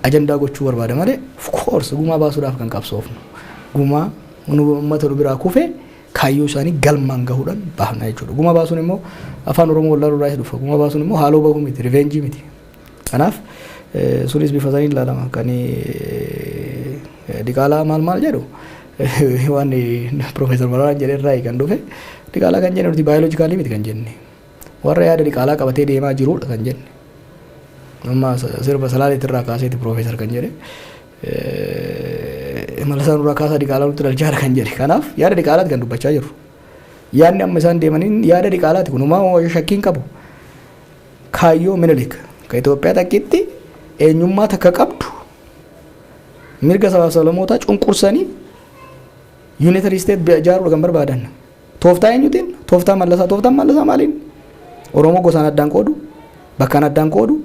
ajandaa gochuu barbaada malee of course gumaa baasuudhaaf kan qabsoofnu gumaa uummata biraa kufee kaayyoo isaanii galmaan gahuudhaan baafna jechuudha. Gumaa baasuun immoo afaan Oromoo wallaaluu irraa dhufa. Gumaa baasuun immoo haaloo bahuu miti, riveenjii miti. Kanaaf sunis bifa saniin ilaalama. Kan Diqaalaa maal jedhu waan Profeesar Maraaraan jedhe irraa kan dhufe Diqaalaa kan jenne nuti baayoloojikaalii miti kan jenne. Warra yaada Diqaalaa qabatee deemaa jirudha kan jenne. Amma sirba Salaaleet irraa kaaseeti Profeesar kan jedhe. Malasan irraa kaasaa Diqaalaa nutti dalchaadha kan jedhe. Kanaaf yaada Diqaalaati kan dubbachaa jiru. Yaadni amma isaan deemaniin yaada Diqaalaati kun uumaa shakkiin qabu. Kaayyoo Minilik ka Itoophiyaa takkitti eenyummaa takka qabdu mirga sabaaf sablammootaa cunqursanii yuunitari steet ijaaruudha kan barbaadan. Tooftaa eenyutiin? Tooftaa Mallasaa. Tooftaan Mallasaa maaliin? Oromoo gosaan addaan qoodu, bakkaan addaan qoodu.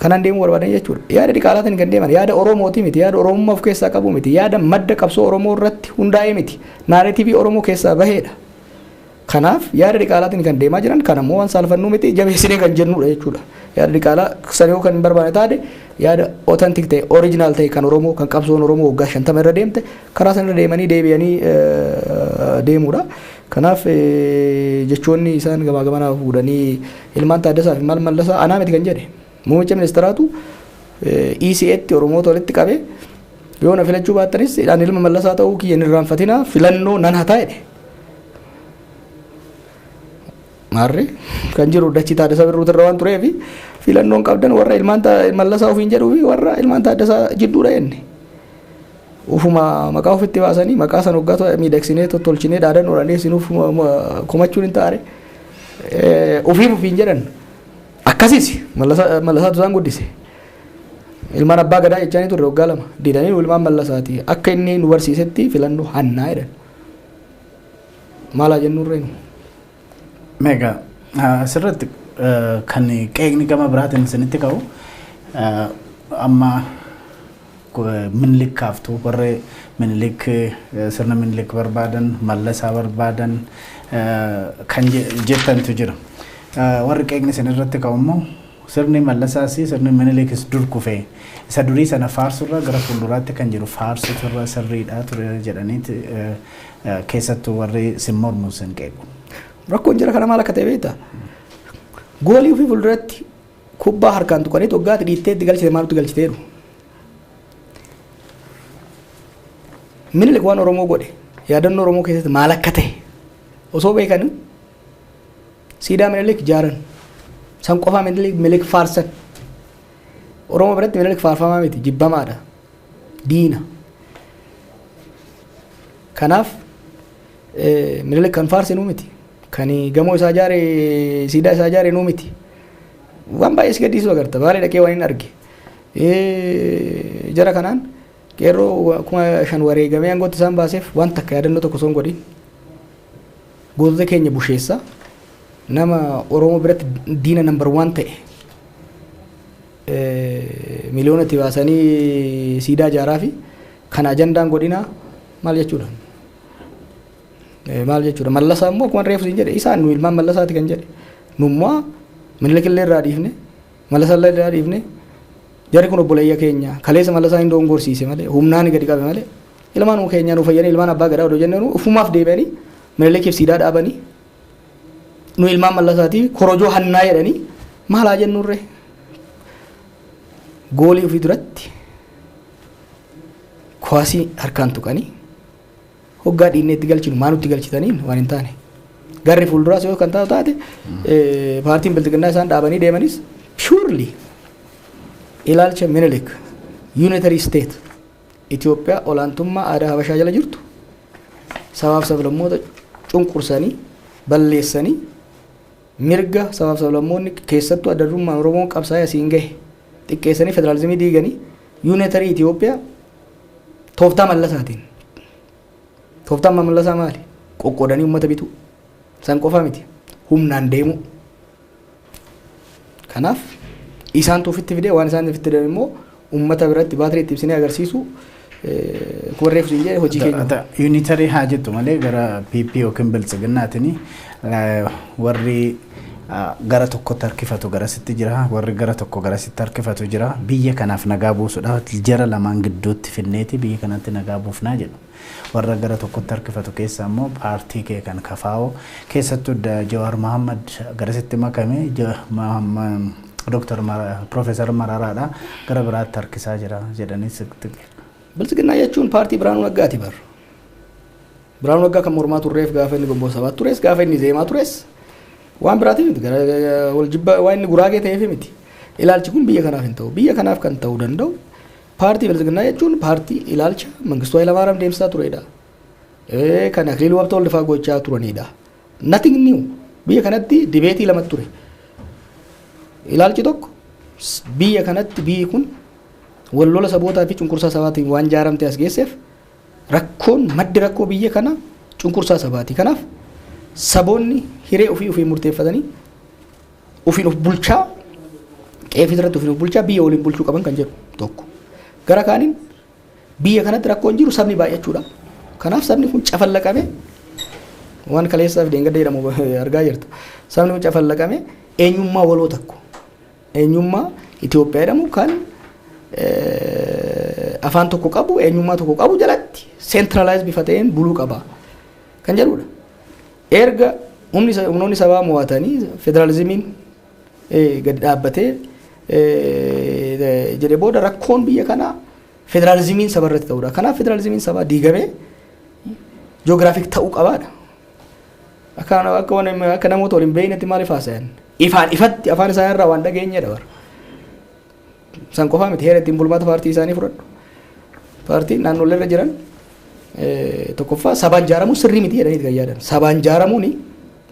Kanan deemuu barbaadan jechuudha. Yaada Diqaalaatiin kan deeman yaada Oromooti miti, yaada Oromummaa of keessaa qabu miti, yaada madda qabsoo Oromoo irratti hundaa'e miti, naareetiivii Oromoo keessaa baheedha. Kanaaf yaada Diqaalaatiin kan deemaa jiran kan ammoo waan saalfannuu miti jabeessinee kan jennudha jechuudha. Yaada Diqaalaa sanoo kan hin barbaane taate yaada otantik ta'e oriijinaal ta'e kan Oromoo kan qabsoon Oromoo waggaa 50 irra deemte karaa sana irra deemanii deebi'anii deemuudha. Kanaaf jechoonni isaan gamaa gamanaa fuudhanii ilmaan Taaddasaa fi Mallasaa anaa miti kan jedhe. Muummicha ministeeraatu ECAtti Oromoota walitti qabee yoo na filachuu baattanis ani ilma Mallasaa ta'uu kiyya hin irraanfatinaa filannoo nan hataa jedhe. Maarree kan jiru dachii Taaddasaa Birruutirra waan tureef filannoon qabdan warra ilmaan Mallasaa ofiin jedhuu fi warra ilmaan Taaddasaa jidduudha jenne. Ufuma maqaa ofitti baasanii maqaa san hoggaa miidhagsinee tottolchinee dhaadan oradheessinuuf komachuun hin taare ofiin jedhan. Akkasiis Mallasaatu isaan guddise. Ilmaan abbaa gadaa jechaanii turre waggaa 2 didanii ilmaan Mallasaati akka inni nu barsiisetti filannoo hannaa jedhan. Maalaa jennurree nu? Meegaa asirratti kan qeeqni gama biraatiin isinitti ka'u amma Minilik kaaftuu warri Minilik sirna Minilik barbaadan Mallasaa barbaadan kan jettantu jira. Warri qeeqni isinirratti ka'u immoo sirni Mallasaas sirni Minilikis dur kufee isa durii sana faarsurra gara fuulduraatti kan jiru faarsuturra sirriidhaa ture jedhaniiti keessattuu warri simmormu sin qeequ. Rakkoon jira kana maal akka ta'e beektaa? Goolii ofii fuulduratti kubbaa harkaan tuqaniitu waggaatti dhiitteetti galchite maaltu galchiteeru? Minilik waan Oromoo godhe yaadannoo Oromoo keessatti maal akka ta'e osoo beekan siidaa Minilik ijaaran san qofaa Minilik faarsan Oromoo biratti Minilik faarfamaa miti jibbamaadha diina. Kanaaf Minilik kan faarsinuu miti. Kan gamoo isaa ijaare siidaa isaa ijaare nuu miti. Waan baay'ee si gaddisiisu agarta. Baalee dhaqee waan hin arge. Jara kanaan qeerroo 5,000 wareegamee aangootti isaan baaseef waan takka yaadannoo tokko osoo hin godhin. Gootota keenya busheessa nama Oromoo biratti diina number 1 ta'e. Miliyoona itti baasanii siidaa ijaaraa fi kan ajandaan godhinaa maal jechuudha? Maal jechuudha? Mallasaa immoo akkuma reefu siin jedhe isaan nu ilmaan Mallasaati kan jedhe. Nummaa Minilik illee irraa dhiifne Mallasaa illee irraa dhiifne jarri kun obboleeyya keenya kaleessa Mallasaa hin doongorsiise malee humnaan gadi qabe malee ilmaan keenya nu fayyanii ilmaan abbaa gadaa odoo jennee ufumaaf deebi'anii Minilikiif siidaa dhaabanii nu ilmaan Mallasaati korojoo hannaa jedhanii maalaa jennurre goolii ofii duratti Kuwaasii harkaan tuqanii hoggaa dhiinnee itti galchinu maa nutti galchitaniin waan hin taane. Garri fuulduraas yoo kan taate paartiin biltiqinnaa isaan dhaabanii deemanis purely ilaalcha Minilik unitary state Itoophiyaa olaantummaa aadaa Habashaa jala jirtu sabaaf sablammoota cunqursanii balleessanii mirga sabaaf sablammoonni keessattuu adda durummaan Oromoon qabsaa'ee asiin gahe xiqqeessanii federaalizimii diiganii unitary Itoophiyaa tooftaa mallasaatiin tooftaan mallasaa maali? Qoqqoodanii uummata bituu san qofa miti humnaan deemu. Kanaaf isaan tuufitti fidee waan isaan itti fidee immoo uummata biratti baatirii itti ibsinee agarsiisu warreef siin jedhe hojii keenya. Unitary haa jettu malee gara PP yookiin biltsiginnaatiin warri gara tokkotti harkifatu garasitti jira warri gara tokko garasitti harkifatu jira biyya kanaaf nagaa buusuudhaaf jara lamaan gidduutti finneeti biyya kanatti nagaa buufnaa jedhu. Warra gara tokkotti harkifatu keessa immoo paartii kee kan kafaa'oo keessattuu Jawaar Mohammad garasitti makame Dr. Professor Mararaadha gara biraatti harkisaa jira jedhanii sitti. Biltsiginnaa jechuun paartii Biraanuu Naggaati bar. Biraanuu Naggaa kan mormaa turreef gaafa inni Gomboo Sabaat tures gaafa inni Zeemaa tures waan biraati miti wal jibba waan inni Guraagee ta'eef miti. Ilaalchi kun biyya kanaaf hin ta'u. Biyya kanaaf kan ta'uu danda'u paartii Biltsiginnaa jechuun paartii ilaalcha Mangistuu Hayilamaariyaam deemsisaa turedha. Kan Akiliiluu Habtewaldifaa gochaa turanidha. Nothing new. Biyya kanatti dibeetii lamatti ture. Ilaalchi tokko biyya kanatti biyyi kun wallola sabootaa fi cunqursaa sabaatiin waan jaaramte as geesseef rakkoon maddi rakkoo biyya kana cunqursaa sabaati. Kanaaf saboonni hiree ofii murteeffatanii ofiin of bulchaa qeefii irratti ofiin of bulchaa biyya waliin bulchuu qaban kan jedhu tokko. Gara kaaniin biyya kanatti rakkoon jiru sabni baay'achuudha. Kanaaf sabni kun cafallaqame waan kaleessaaf deengadda jedhamu argaa jirtu. Sabni kun cafallaqame eenyummaa waloo tokko eenyummaa Itoophiyaa jedhamu kan afaan tokko qabu eenyummaa tokko qabu jalatti centralize bifa ta'een buluu qaba kan jedhudha. Erga humnoonni sabaa mo'atanii federalizimiin gadi dhaabbatee jedhee booda rakkoon biyya kanaa federalizimiin saba irratti ta'udha. Kanaaf federalizimiin sabaa diigamee ji'oogiraafik ta'uu qabaadha. Akka namoota waliin beeynetti maaliif haasa'an? Ifaan ifatti afaan isaanii irraa waan dhageenyedha bara. San qofaa miti heera ittiin bulmaata paartii isaanii fudhadhu. Paartiin naannolee irra jiran tokkoffaa sabaan ijaaramuun sirrii miti jedhanii kan yaadan. Sabaan ijaaramuun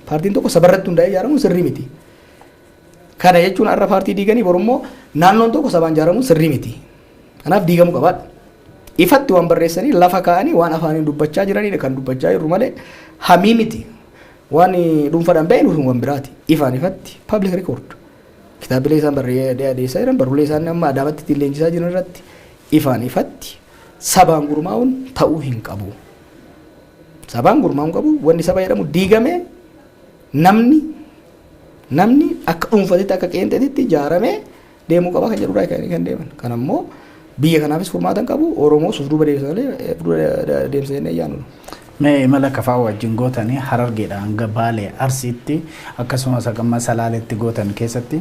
paartiin tokko saba irratti hundaa'ee ijaaramuun sirrii miti. Kana jechuun har'a paartii diiganii borummoo naannoon tokko sabaan ijaaramuun sirrii miti. Kanaaf diigamuu qabaadha. Ifatti waan barreessanii lafa kaa'anii waan afaaniin dubbachaa jiranidha kan dubbachaa jiru malee hamii miti. Waan dhuunfaadhaan baay'een waan biraati. Ifaan ifatti public record. Kitaabilee isaan barreessaa jiran barruulee isaan amma adaamatti ittiin leenjisaa jiran irratti ifaan ifatti sabaan gurmaa'uun ta'uu hin qabu. Sabaan gurmaa'uun qabu wanni saba jedhamu diigamee namni akka dhuunfaatti akka qeenxeetti ijaaramee deemuu qaba kan jedhudha kan deeman. Kan ammoo biyya kanaafis furmaata qabu Oromoo suuf duuba deemsisanii ayyaanu. Mee imala kafaa wajjin gootanii Harargeedhaan hanga Baalee Arsiitti akkasumas akka Salaaleetti gootan keessatti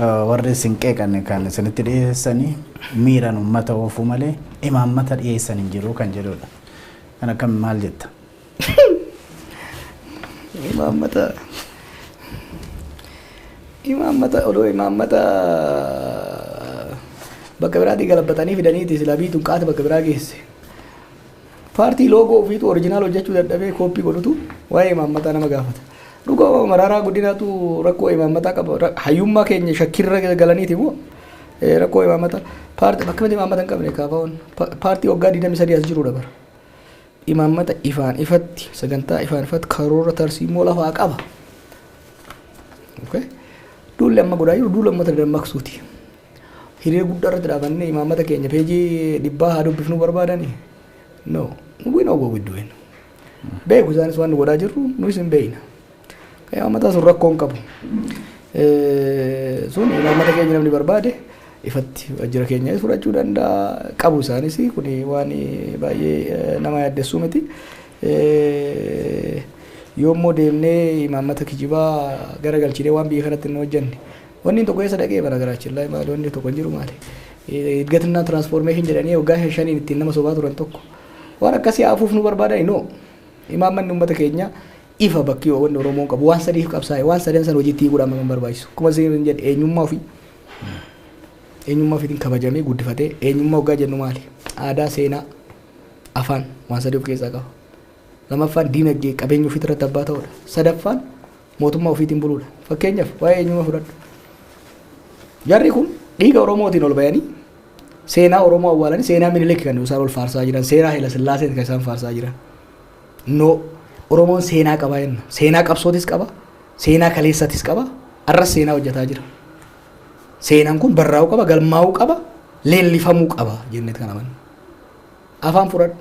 warri sinqeeqan kan isinitti dhiyeessanii miiraan uummata oofuu malee imaammata dhiyeessan hin jiru kan jedhudha. Kana kam maal jetta? Imaammata bakka biraatii galabbatanii fidaniiti silaa biituun qaata bakka biraa geesse. Paartii loogoo ofiitu oriijinaal hojjechuu dadhabee kooppii godhutu waa'ee imaammataa nama gaafata. Dhugaa Mararaa Guddinaatu rakkoo imaammataa qaba. Hayyummaa keenya shakkirra galaniiti immoo rakkoo imaammataa. Paartii bakka miti imaammata hin qabne kaafaa'uun paartii waggaa 23 as jirudha bara. Imaammata ifaan ifatti sagantaa ifaan ifatti karoora tarsiimoo lafaa qaba. Duulli amma godhaa jiru duula uummata dammaqsuuti. Hiriira guddaa irratti dhaabannee imaammata keenya peejii 100 haa dubbifnuu barbaadanii. No, we know what we're doing. Beeku isaanis waan godhaa jirru nuyi sin beeyna. Imaammata sun rakkoon qabu. Sun imaammata keenya namni barbaade ifatti wajjira keenya fudhachuu danda'a qabu isaanis kun waan baay'ee nama yaaddessuu miti. Yoommoo deemnee imaammata kijibaa gara galchine waan biyya kanatti hin hojjenne. Wanni tokko eessa dhaqee bara garaachillaa maali wanni tokko hin jiru maali. Edgatinaa transformation jedhanii waggaa shaniin ittiin nama sobaa turan tokko. Waan akkasii hafuuf nu barbaadan no. Imaammanni uummata keenya ifa bakkii wanni Oromoon qabu waan sadiif qabsaa'e waan sadan san hojiitti hiikuudhaan kan barbaachisu. Akkuma isin jedhe eenyummaa ofii. Eenyummaa ofiitiin kabajamee guddifatee eenyummaa waggaa jennu maali? Aadaa, seenaa, afaan waan sadii of keessaa qaba. Lamaffaan diinagdee qabeenya ofii irratti abbaa ta'uudha. Sadaffaan mootummaa ofiitiin buluudha. Fakkeenyaaf waa'ee eenyummaa fudhadhu. Jarri kun dhiiga Oromootiin ol bayanii seenaa Oromoo awwaalanii seenaa Minilik kan isaan ol faarsaa jiran seenaa Haayila Sillaaseeti kan isaan faarsaa jiran. No Oromoon seenaa qaba jenna. Seenaa qabsootis qaba. Seenaa kaleessatis qaba. Arras seenaa hojjetaa jira. Seenaan kun barraa'uu qaba, galmaa'uu qaba, leellifamuu qaba jennee kan amannu. Afaan fudhadhu.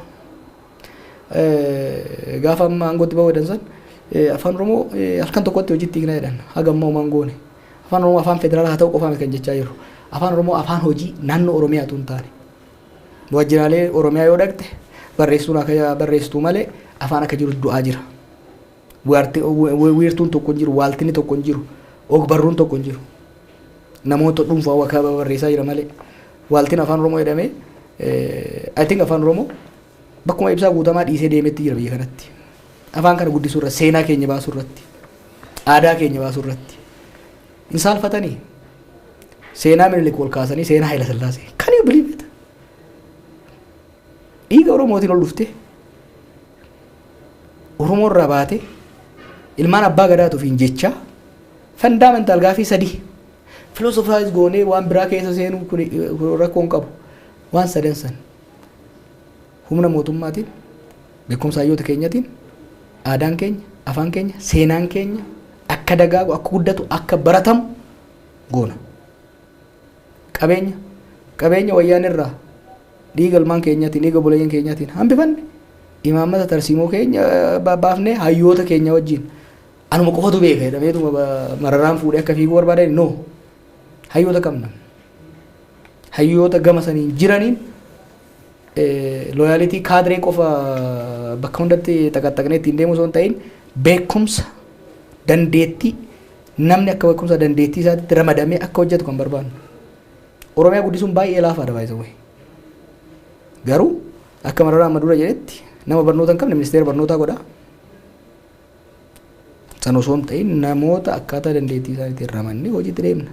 Gaafa amma aangootti ba'uu dansan afaan Oromoo halkan tokkotti hojiitti hiikna jedhan haga ammaa uumaan goone. Afaan Oromoo afaan federaalaa haa ta'u qofaame kan jechaa jiru. Afaan Oromoo afaan hojii naannoo Oromiyaatu hin taane. Waajjiraalee Oromiyaa yoo dhaqxe barreessuun akka barreessitu malee afaan akka jiru du'aa jira. Wiirtuun tokko hin jiru, waaltinni tokko hin jiru, ogbarruun tokko hin jiru. Namoota dhuunfaa akka barreessaa jira malee waaltiin afaan Oromoo jedhamee I think afaan Oromoo bakkuma ibsaa guutamaa dhiisee deemetti jira biyya kanatti. Afaan kana guddisuu irratti, seenaa keenya baasuu irratti, aadaa keenya baasuu irratti. Hin saalfatanii seenaa Minilik ol kaasanii seenaa Haayila Sillaasee. Can you believe it? Dhiiga Oromootiin ol dhuftee Oromoo irraa baatee ilmaan abbaa gadaatu fi jecha fundamental gaafii sadii philosophize goonee waan biraa keessa seenuu kun rakkoo hin qabu. Waan sadan san humna mootummaatiin beekumsa hayyoota keenyatiin aadaan keenya, afaan keenya, seenaan keenya akka dagaagu, akka guddatu, akka baratamu goona. Qabeenya wayyaan irraa dhiiga ilmaan keenyaatiin, dhiiga buleeyyan keenyaatiin hambifanne imaammata tarsiimoo keenya baafnee hayyoota keenya wajjin anuma qofatu beeka jedhameetuma mararaan fuudhee akka fiiguu barbaadan no. Hayyoota qabna. Hayyoota gama saniin jiraniin loyaalitii kaadiree qofa bakka hundatti xaqaxaqnee ittiin deemu osoo hin ta'in beekumsa dandeettii namni akka beekumsa dandeettii isaatti ramadamee akka hojjetu kan barbaadu. Oromiyaa guddisuun baay'ee laafaadha baay'ee. Garuu akka mararaan madura jedhetti nama barnoota hin qabne ministeera barnootaa godha. San osoo hin ta'in namoota akkaataa dandeettii isaaniitiin ramannee hojiitti deemna.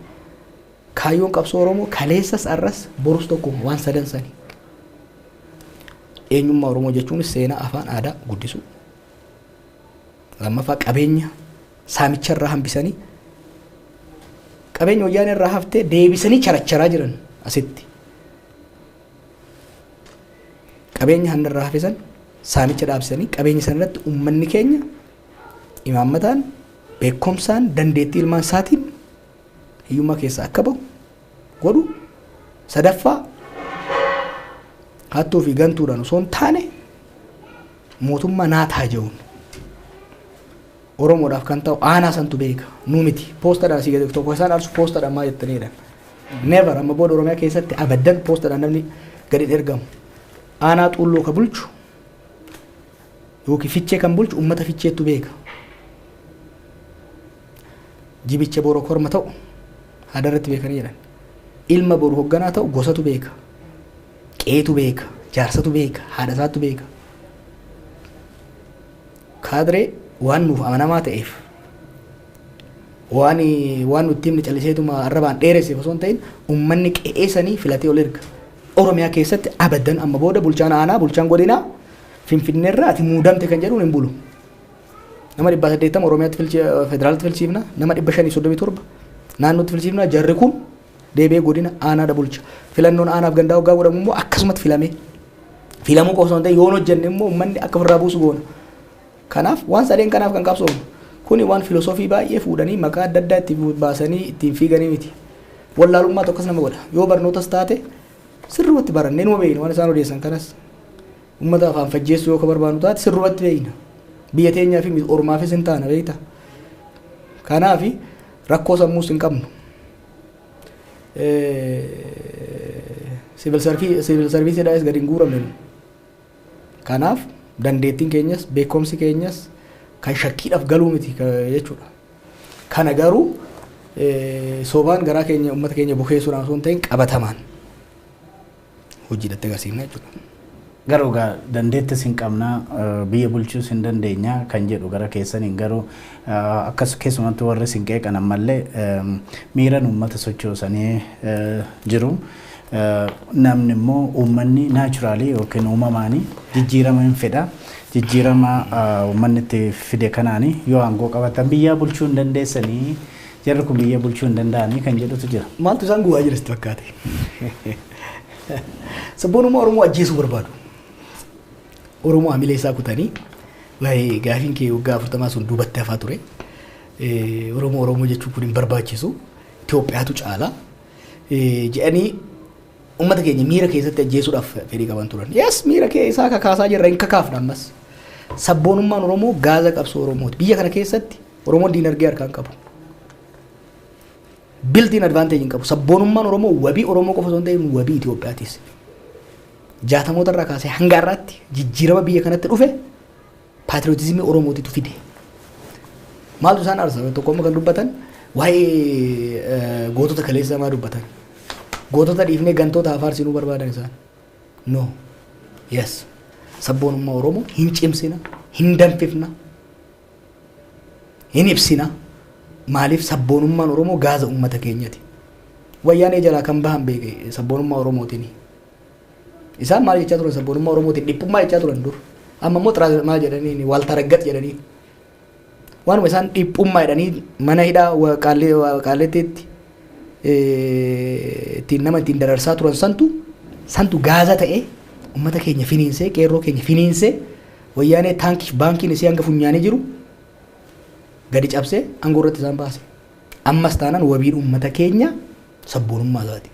Kaayyoon qabsoo Oromoo kaleessas arras borus tokko waan sadan sanii. Eenyummaa Oromoo jechuun seenaa afaan aadaa guddisuu. Lammaffaa qabeenya saamicha irraa hambisanii qabeenya wayyaanee irraa haftee deebisanii characharaa jiran asitti. Qabeenya hanna irraa hafesan saamicha dhaabsanii qabeenya sana irratti uummanni keenya imaammataan beekumsaan dandeettii ilmaan isaatiin hiyyummaa keessaa akka bahu godhu. Sadaffaa hattuu fi gantuudhaan osoo hin taane mootummaa naa taaja'uun Oromoodhaaf kan ta'u aanaa santu beeka nuu miti poostadhaan asii gadi tokko isaan arsu poostadhaan maa jettaniidhaan never amma booda Oromiyaa keessatti abaddan poostadhaan namni gadi ergamu aanaa xuulloo ka bulchu yookiin fichee kan bulchu uummata ficheettu beeka. Jibicha boru korma ta'u hadarratti beekanii jedhan ilma boru hogganaa ta'u gosatu beeka, qeetu beeka, jaarsatu beeka, haadhasaatu beeka. Kaadiree waan nuuf amanamaa ta'eef waan nutti himni calliseetuma arrabaan dheeresseef osoo hin ta'in uummanni qe'eessanii filatee ol erga. Oromiyaa keessatti abaddan amma booda bulchaan aanaa bulchaan godinaa Finfinneerraa ati muudamte kan jedhuun hin bulu. Nama 180 Oromiyaatti federaalitti filchiifna, nama 537 naannootti filchiifna. Jarri kun deebee godina aanaadha bulcha. Filannoon aanaaf gandaa hoggaa godhamu immoo akkasumatti filamuu qofa osoo hin ta'in yoo hojjenne immoo uummanni akka ofirraa buusu goona. Kanaaf waan sadeen kanaaf kan qabsoomu kuni waan filosofii baay'ee fuudhanii maqaa adda addaa itti baasanii ittiin fiiganii miti. Wallaalummaa tokkos nama godha. Yoo barnootas taate sirriitti barannee numa beekna waan isaan odeessan kanas. Uummata afaan fajjeessu yoo ka barbaadu taate sirriitti beekna. Biyya teenyaa fi ormaafis hin taana beekta. Kanaaf rakkoo sammuus hin qabnu. Civil service gadi hin guuramne. Kanaaf dandeettiin keenyas beekumsi keenyas kan shakkiidhaaf galuu miti jechuudha. Kana garuu sobaan garaa keenya uummata keenya bukeessuudhaan osoo hin ta'in qabatamaan hojiidhatti agarsiifna jechuudha. Garuu dandeettis hin qabna biyya bulchuus hin dandeenya kan jedhu gara keessaniin garuu akkas keessumattuu warri sin qeeqan ammallee miiran uummata sochoosanii jiru. Namni immoo uummanni naachuraalii yookiin uumamaanii jijjiirama hin fedha. Jijjiirama uummanni itti fide kanaanii yoo aangoo qabatan biyya bulchuu hin dandeessanii jarri kun biyya bulchuu hin danda'anii kan jedhutu jira. Maaltu isaan guwaa jiru fakkaate? Sabboonummaa Oromoo ajjeesuu barbaadu. Oromoo hamilee isaa kutanii waa'ee gaafiin kee waggaa 40 sun duubatti hafaa ture. Oromoo jechuun kun hin barbaachisu. Itoophiyaatu caala. Jedhanii uummata keenya miira keessatti ajjeesuudhaaf fedhii qaban turan. Yes, miira isaa kakaasaa jirra hin kakaafna ammas. Sabboonummaan Oromoo gaaza qabsoo Oromooti. Biyya kana keessatti Oromoon diinagdee harkaan qabu. Built-in advantage hin qabu. Sabboonummaan Oromoo wabii Oromoo qofa osoo hin ta'in wabii Itoophiyaatis. 60moota irraa kaasee hanga har'aatti jijjiirama biyya kanatti dhufe paatriyootizimii Oromootitu fide. Maaltu isaan aarsa? Tokko amma kan dubbatan waa'ee gootota kaleessaa maa dubbatan? Gootota dhiifnee gantoota afaarsinuu barbaadan isaan. No. Yes. Sabboonummaa Oromoo hin cimsina, hin danfifna, hin ibsina. Maaliif sabboonummaan Oromoo gaaza uummata keenyati. Wayyaanee jalaa kan bahan beeke sabboonummaa Oromootiini. Isaan maal jechaa turan sabboonummaa Oromootiin dhiphummaa jechaa turan dur. Amma immoo maal jedhanii wal taraggat jedhanii. Waanuma isaan dhiphummaa jedhanii mana hidhaa qaalleettiitti ittiin nama ittiin dararsaa turan santu gaaza ta'ee uummata keenya finiinsee qeerroo keenya finiinsee wayyaanee taankii baankiin isii hanga funyaanii jiru gadi cabsee aangoo irratti isaan baase. Ammas taanaan wabiin uummata keenya sabboonummaa isaati.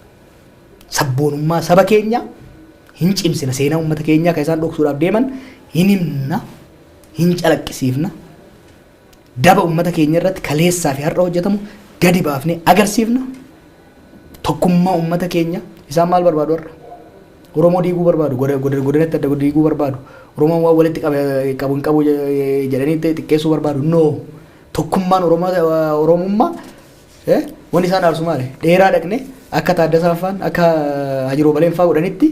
Sabboonummaa saba keenya hin cimsina seenaa uummata keenyaa kan isaan dhoksuudhaaf deeman hin himna, hin calaqqisiifna. Daba uummata keenya irratti kaleessaa fi har'a hojjetamu gadi baafnee agarsiifna. Tokkummaa uummata keenya isaan maal barbaadu har'a? Oromoo diiguu barbaadu, godinatti adda diiguu barbaadu. Oromoon waan walitti qabu hin qabu jedhanii xiqqeessuu barbaadu. No. Tokkummaan Oromummaa wanni isaan aarsu maali? Dheeraa dhaqne akka Taaddasaa Faan akka Hajiroo Baleen fa'aa godhanitti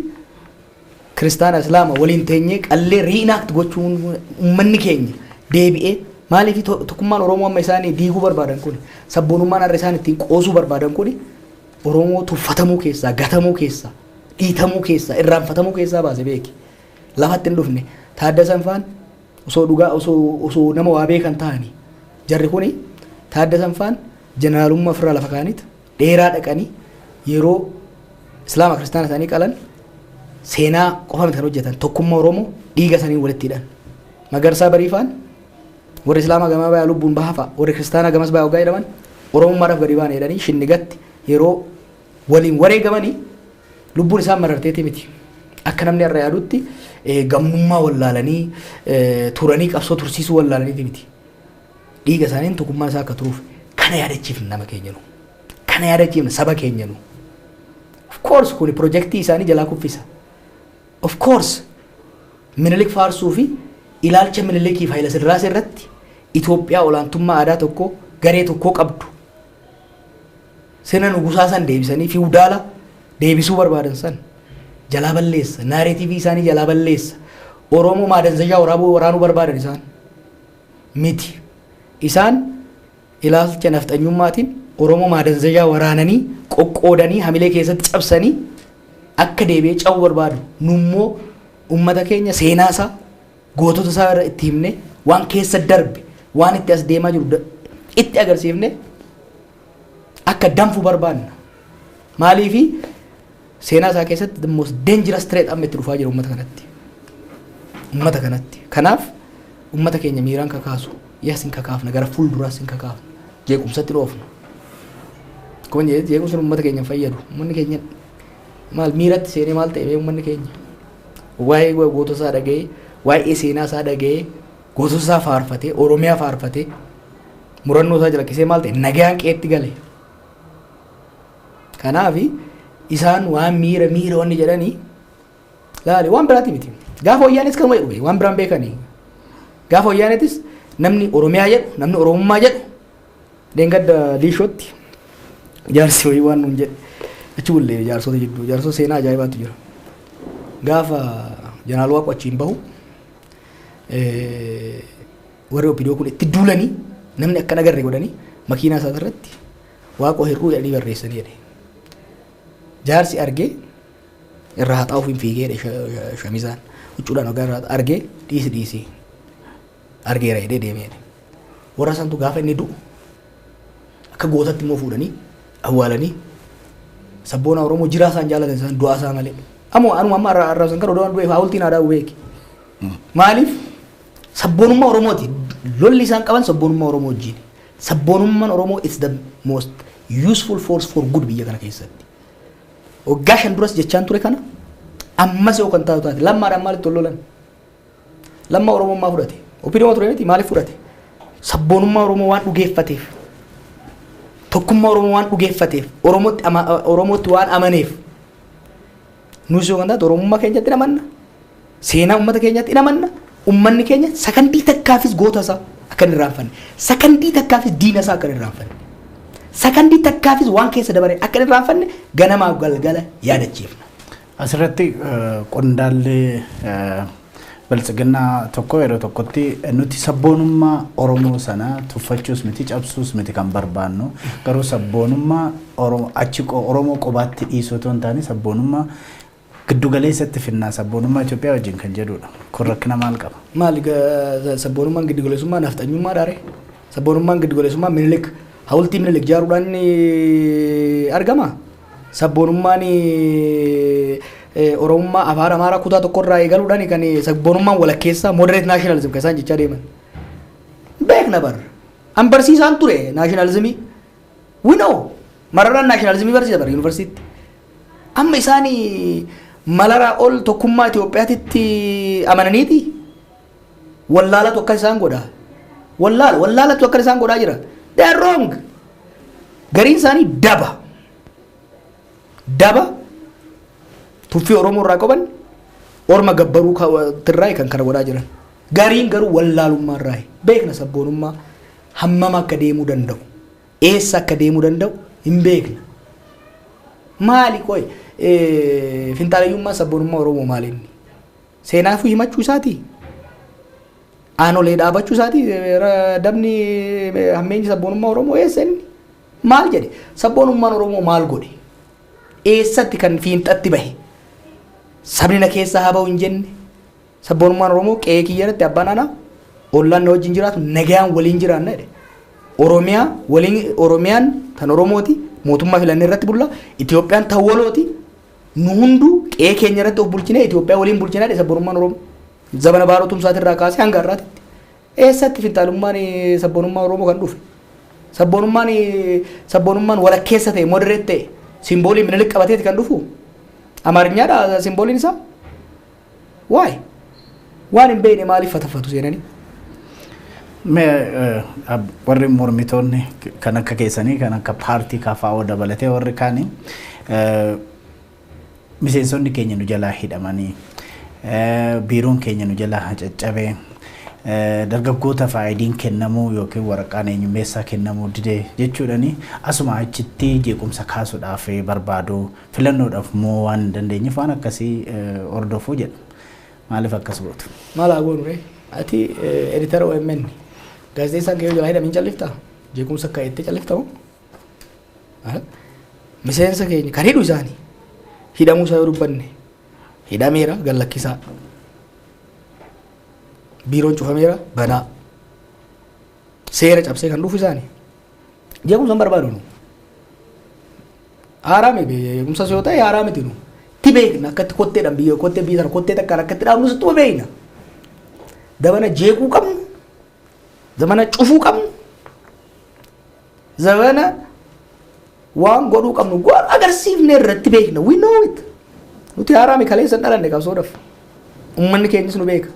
kiristaana islaama waliin teenyee qallee riinaakti gochuun uummanni keenya deebi'ee maaliif tokkummaan Oromoo amma isaanii diiguu barbaadan kun sabboonummaan har'a isaan ittiin qoosuu barbaadan kun Oromoo tuffatamuu keessaa gatamuu keessaa dhiitamuu keessaa irraanfatamuu keessaa baase beeki. Lafatti hin dhufne Taaddasaan Faan osoo dhugaa osoo nama waa beekan ta'anii jarri kuni Taaddasaan Faan jeneraalummaa ofirraa lafa kaanitti dheeraa dhaqanii yeroo islaama kiristaana isaanii qalan seenaa qofa miti kan hojjetan tokkummaa Oromoo dhiiga isaanii walitti hidhan. Magarsaa Bariifaan warri islaamaa gamaa bayaa lubbuun bahafa warri kiristaanaa gamas bayaa ogaa jedhaman Oromummaadhaaf gadi baan jedhanii shinnigatti yeroo waliin wareegamanii lubbuun isaan mararteeti miti. Akka namni irra yaadutti gammummaa wallaalanii turanii qabsoo tursiisuu wallaalaniiti miti. Dhiiga isaaniin tokkummaan isaa akka turuuf kana yaadachiifna nama keenya nu. Kana yaadachiifna saba keenya nu. Of course kuni projektii isaanii jalaa kuffisa. Of course Minilik faarsuu fi ilaalcha Minilikii fi Haayila Sillaasee irratti Itoophiyaa olaantummaa aadaa tokko garee tokkoo qabdu. Sirna nugusaa san deebisanii fiwudaala deebisuu barbaadan san jalaa balleessa. Naareetiivii isaanii jalaa balleessa. Oromoo maadanzajaa waraanuu barbaadan isaan miti. Isaan ilaalcha nafxanyummaatiin Oromoo maadanzajaa waraananii qoqqoodanii hamilee keessatti cabsanii akka deebi'ee cawu barbaadu. Nummoo uummata keenya seenaa isaa gootota isaa irra itti himne waan keessa darbe waan itti as deemaa jiru itti agarsiifne akka danfu barbaanna. Maaliifi seenaa isaa keessatti the most dangerous threat amma itti dhufaa jira uummata kanatti. Uummata kanatti. Kanaaf uummata keenya miiraan kakaasu yes hin kakaafna gara fuulduraas hin kakaafna. Jeequmsatti dhoofna. Kun jeequmsi uummata keenya fayyadu. Uummanni keenya maal miiratti seenee maal ta'e uummanni keenya. Waa'ee gootota isaa dhaga'ee, waa'ee seenaa isaa dhaga'ee, gootota isaa faarfatee, Oromiyaa faarfatee, murannoo isaa jalakkisee maal ta'e nagaan qeetti gale. Kanaafi isaan waan miira wanni jedhanii laale waan biraati miti. Gaafa wayyaanis kanuma jedhu waan biraan beekanii. Gaafa wayyaanetis namni Oromiyaa jedhu, namni Oromummaa jedhu deengadda liishootti jaarsi wayii waan nuun jedhe achi bullee jaarsota jidduu jaarsota seenaa ajaa'ibaatu jira. gaafa jeneraal Waaqoo achiin bahu warri OPDO kun itti duulanii namni akka nagarre godhanii makiinaa isaa irratti Waaqoo hir'uu jedhanii barreessanii jedhe. Jaarsi argee irraa haxaa'uuf hin fiigee shamizaan huccuudhaan ogaa argee dhiisi argeera jedhee deemee jedhe. Warra santu gaafa inni du'u akka gootatti immoo fuudhanii awwaalanii sabboona Oromoo jiraa isaan jaalatan isaan du'aa isaa malee. Ammoo anuma amma arrabsan kan odoo du'eef hawultiin aadaa beeki. Maaliif sabboonummaa Oromooti lolli isaan qaban sabboonummaa Oromoo wajjin. Sabboonummaan Oromoo is the most useful force for good biyya kana keessatti. Waggaa 5 duras jechaan ture kana ammas yoo kan taatu taate lammaadhaan maalitti tollolan? Lamma Oromummaa fudhate. OPDO ture miti maaliif fudhate? Sabboonummaa Oromoo waan dhugeeffateef. Tokkummaa Oromoo waan dhugeeffateef. Oromootti waan amaneef. Nus yoo kan taatu Oromummaa keenyatti namanna. Seenaa uummata keenyatti namanna. Uummanni keenya sakandii takkaafis goota isaa akka hin irraanfanne. Sakandii takkaafis diina isaa akka hin irraanfanne. Sakandii takkaafis waan keessa dabaree akka hin irraanfanne ganamaaf galgala yaadachiifna. Asirratti qondaallee biltsiginnaa tokko yeroo tokkotti nuti sabboonummaa Oromoo sana tuffachuus miti cabsuus miti kan barbaannu garuu sabboonummaa Oromoo qobaatti dhiisuu otoo hin taane sabboonummaa giddugaleessatti finnaa sabboonummaa Itoophiyaa wajjin kan jedhudha. Kun rakkina maal qaba? Maali sabboonummaan giddugaleessummaa nafxanyummaa dhaare? Sabboonummaan giddugaleessummaa Minilik hawultii Minilik ijaaruudhaan argama? Sabboonummaan Oromummaa afaan Amaaraa kutaa tokkorraa eegaluudhaan kan sabboonummaan walakkeessaa moderate nationalism kan isaan jechaa deeman. Beekna bar. An barsiisaan ture nationalismii. We know. Mararaan nationalismii barsiisa bar yuunivarsiitti. Amma isaanii malaraa ol tokkummaa Itoophiyaatitti amananiiti. Wallaalatu akka isaan godhaa. Wallaalatu akka isaan godhaa jira. They are wrong. Gariin isaanii daba tuffii Oromoo irraa qaban orma gabbaruu tirraa kan kana godhaa jiran. Gariin garuu wallaalummaa irraa beekna sabboonummaa hammam akka deemuu danda'u eessa akka deemuu danda'u hin beekna. Maali qoy finxaalayyummaa sabboonummaa Oromoo maalinni seenaafuu himachuu isaati aanolee dhaabachuu isaati dabni hammeenyi sabboonummaa Oromoo eessa inni maal jedhe sabboonummaan Oromoo maal godhe eessatti kan fiinxatti bahe sabni na keessaa haa ba'u hin jenne sabboonummaan Oromoo qe'ee kiyyaatti abbaan aanaa ollaan na wajjin jiraatu nagaan waliin jiraanna jedhe Oromiyaan tan Oromooti mootummaa filannee irratti bulla Itoophiyaan tan walooti nu hunduu qe'ee keenya irratti of bulchine Itoophiyaa waliin bulchina jedhe sabboonummaan Oromoo zabana baarootumsaatii irraa kaasee hanga har'aatti eessatti finxaalummaan sabboonummaa Oromoo kan dhufe sabboonummaan walakkeessa ta'e moderate ta'e simboolii Minilik qabateeti kan dhufu Amaariffaadha simbooliin isaa waay waan hin beekne maaliif fatafatu seenanii warri mormitoonni kan akka keessanii kan akka paartii KFO dabalatee warri kaanii miseensonni keenya nu jalaa hidhamanii biiroon keenya nu jalaa caccabee dargaggoota faayidiin kennamuu yookiin waraqaan eenyummeessaa kennamuu didee jechuudhani asuma achitti jeequmsa kaasuudhaaf barbaadu filannoodhaaf moo waan hin dandeenyeef waan akkasii hordofuu jedhu maaliif akkas gootu? Maal haa goonu ree ati editara OMN gaazexeessaan kee jalaa hidhamiin calliftaa jeequmsa akka itti calliftamu miseensa keenya kan hidhu isaanii hidhamuu isaa yoo dubbanne hidhameera gallakkisaa biiroon cufameera banaa seera cabsee kan dhufu isaanii jeequmsa barbaadu nu haaraami jeequmsa yoo ta'e haaraamiti nu ti beekna akkatti kotteedhaan biyya kottee biyya sana kottee takkaan akkatti dhaabnu sittuma beekna dabana jeequu qabnu zamana cufuu qabnu zamana waan godhuu qabnu goon agarsiifne irratti beekna we know it nuti haaraami kaleessan dhalanne qabsoodhaaf ummanni keenyas nu beeka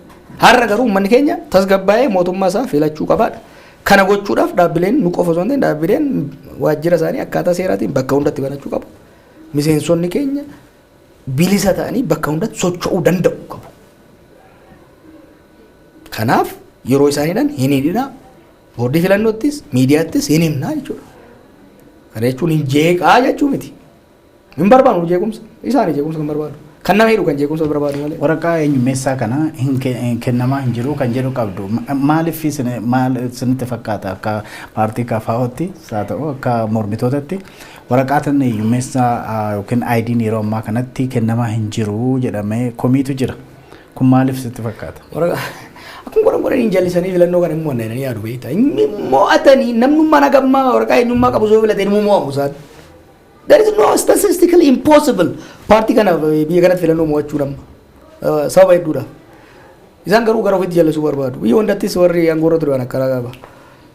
har'a garuu uummanni keenya tasgabbaa'ee mootummaa isaa filachuu qabaadha. Kana gochuudhaaf dhaabbileen nu qofa osoo hin ta'in dhaabbileen waajjira isaanii akkaataa seeraatiin bakka hundatti banachuu qabu. Miseensonni keenya bilisa ta'anii bakka hundatti socho'uu danda'u qabu. Kanaaf yeroo isaaniidhaan hin hidhinaa boordii filannoottis miidiyaattis hin himnaa jechuudha. Kana jechuun hin jeeqaa jechuu miti. Hin barbaadu jeequmsa isaanii jeequmsa kan barbaadu. kan nama hidhu kan jeequmsa barbaadu malee. Waraqaa eenyummeessaa kana kennamaa hin jiru kan jedhu qabdu. Maaliif isinitti fakkaata akka paartii KFO'tti haa ta'u akka mormitootatti waraqaan eenyummeessaa yookiin ID'n yeroo ammaa kanatti kennamaa hin jiru jedhamee komiitu jira. Kun maaliif sitti fakkaata? Akkuma godhan hin jallisanii filannoo kan immoo wanneen yaadu beektaa. Mo'atanii namnummaa nagammaa waraqaa eenyummaa qabu soo filatee immoo mo'amu isaan. There is no statistically impossible. Paartii kana biyya kanatti filannoo mo'achuu nama. Sababa hedduudha. Isaan garuu gara ofiitti jallisuu barbaadu. Biyya hundattis warri aangoorra ture waan akkana qaba.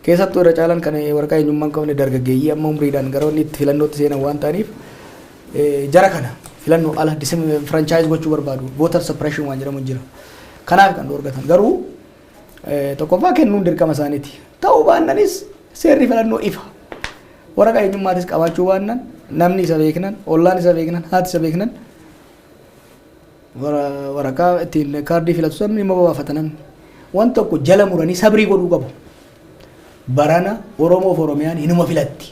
Keessattuu irra caalan kan waraqaa eenyummaa hin qabne dargaggeeyyii amma umriidhaan gara inni itti filannootti seenan waan ta'aniif jara kana filannoo ala franchise gochuu barbaadu. Voter suppression waan jedhamu jira. Kanaaf kan dorgatan garuu tokkoffaa kennuun dirqama isaaniiti. Ta'uu baannanis seerri filannoo ifa. Waraqaa eenyummaatis qabaachuu baannan namni isa beeknan, ollaan isa beeknan, haati isa beeknan waraqaa ittiin kaardii filatu sabni immoo baafata namni. Waan tokko jala muranii sabrii godhuu qabu. Barana Oromoo fi Oromiyaan hinuma filatti.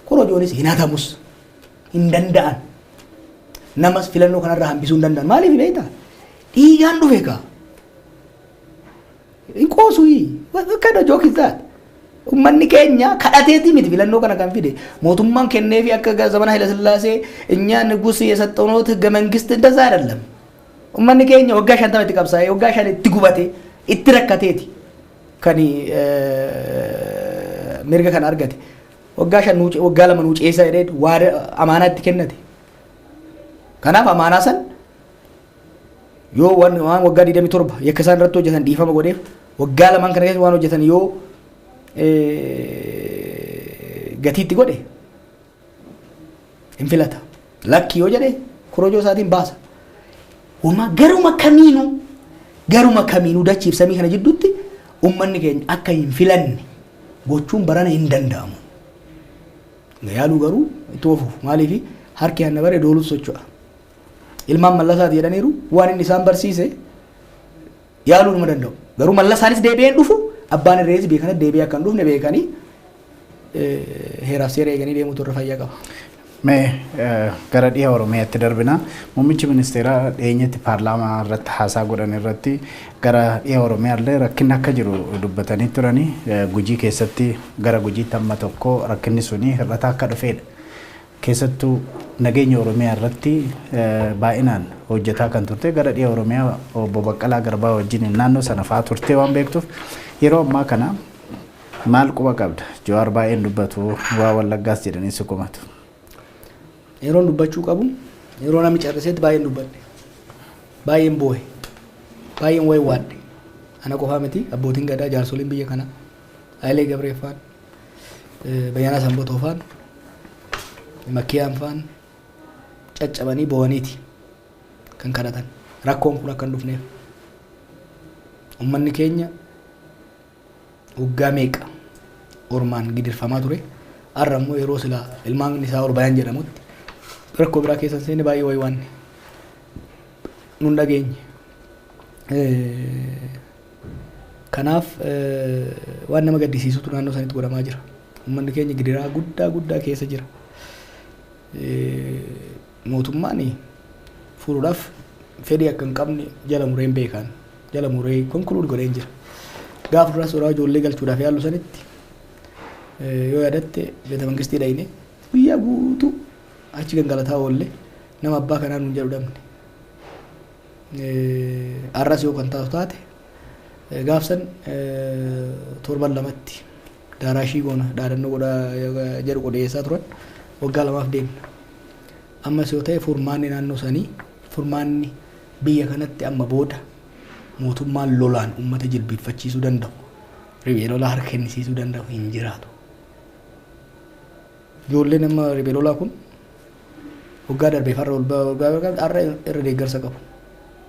Korojoonis hin hatamus hin danda'an. Namas filannoo kanarraa hambisuu hin danda'an. Maaliif beektaa? Dhiigaan dhufe kaa. Hin qoosuu. What kind of joke is that? Ummanni keenya kadhateeti miti filannoo kana kan fide. Mootummaan kennee fi akka zamana Haile Sillaasee እኛ ንጉስ የሰጠውኖት ህገ መንግስት እንደዛ አይደለም. ummanni keenya waggaa 50 itti qabsaa'ee waggaa 5 itti gubate itti rakkateeti. Kan mirga kan argate. Waggaa 5 waggaa 2 nuuceessa jedhee waan amaanaa itti kennate. Kanaaf amaanaa san yoo waan waggaa 27 yakka isaan irratti hojjetan dhiifama godheef waggaa 2 kana keessa waan hojjetan yoo gatiitti godhe hin filata. Lakki yoo jedhe korojoo isaatiin baasa. Uma garuma kamiinuu dachiif samii kana jidduutti ummanni keenya akka hin filanne gochuun barana hin danda'amu. Yaaluu garuu itti ofuuf maaliif harki hanna bare dooluuf socho'a. Ilmaan mallasaati jedhaniiru waan inni isaan barsiise yaaluu numa danda'u. Garuu mallasaanis deebi'een dhufu abbaan irrees beekana deebi'ee akka hin dhufne beekanii heeraaf seera eeganii deemuutu irra fayyaa qaba. Mee gara dhiha Oromiyaatti darbina muummichi ministeeraa dhiyeenyatti paarlaamaa irratti haasaa godhan irratti gara dhiha Oromiyaallee rakkinni akka jiru dubbatanii turanii Gujii keessatti gara Gujiitti amma tokko rakkinni suni hir'ata akka dhufedha. Keessattuu nageenya Oromiyaa irratti baay'inaan hojjetaa kan turte gara dhiha Oromiyaa obbo Baqqalaa Garbaa wajjin naannoo sana fa'aa turte waan beektuuf yeroo ammaa kana maal quba qabda? Jawaar baay'een dubbatu waa Wallaggaas jedhanii sukumatu. Yeroo dubbachuu qabu yeroo namni carraseetti baay'een dubbadhe. Baay'een boo'e. Baay'een wayi waadde. Ana qofaa miti abbootiin gadaa jaarsoliin biyya kana Hayilee Gabreeffaan Bayyanaa Sanbotoofaan Makkiyaan faan caccabanii boo'aniiti kan kadhatan. Rakkoon kun akka hin dhufneef. Uummanni keenya waggaa meeqa ormaan gidirfamaa ture. Har'a immoo yeroo silaa ilmaan isaa Orbayaan jedhamutti rakkoo biraa keessa seenne baay'ee wayi waan nun dhageenye. Kanaaf waan nama gaddisiisutu naannoo sanitti godhamaa jira. Uummanni keenya gidiraa guddaa keessa jira. Mootummaan furuudhaaf fedhii akka hin qabne jala mureen beekan. Jala muree konkuluud godheen jira. Gaafa duraa suuraa ijoollee galchuudhaaf yaallu sanitti yoo yaadatte beeta mangistii dhayine guyyaa guutuu achi gangalataa oolle nama abbaa kanaan hin jedhu dhabne. Arras yoo kan taatu taate gaafsan torban lamatti daaraashii goona dhaadannoo godhaa jedhu qodheessaa turan waggaa 2 deemna. Ammas yoo ta'e furmaanni naannoo sanii furmaanni biyya kanatti amma booda mootummaan lolaan uummata jilbiiffachiisuu danda'u. Riphee lolaa harka kennisiisuu danda'u hin jiraatu. Ijoolleen amma riphee lolaa kun waggaa darbee farra har'a irra deeggarsa qabu.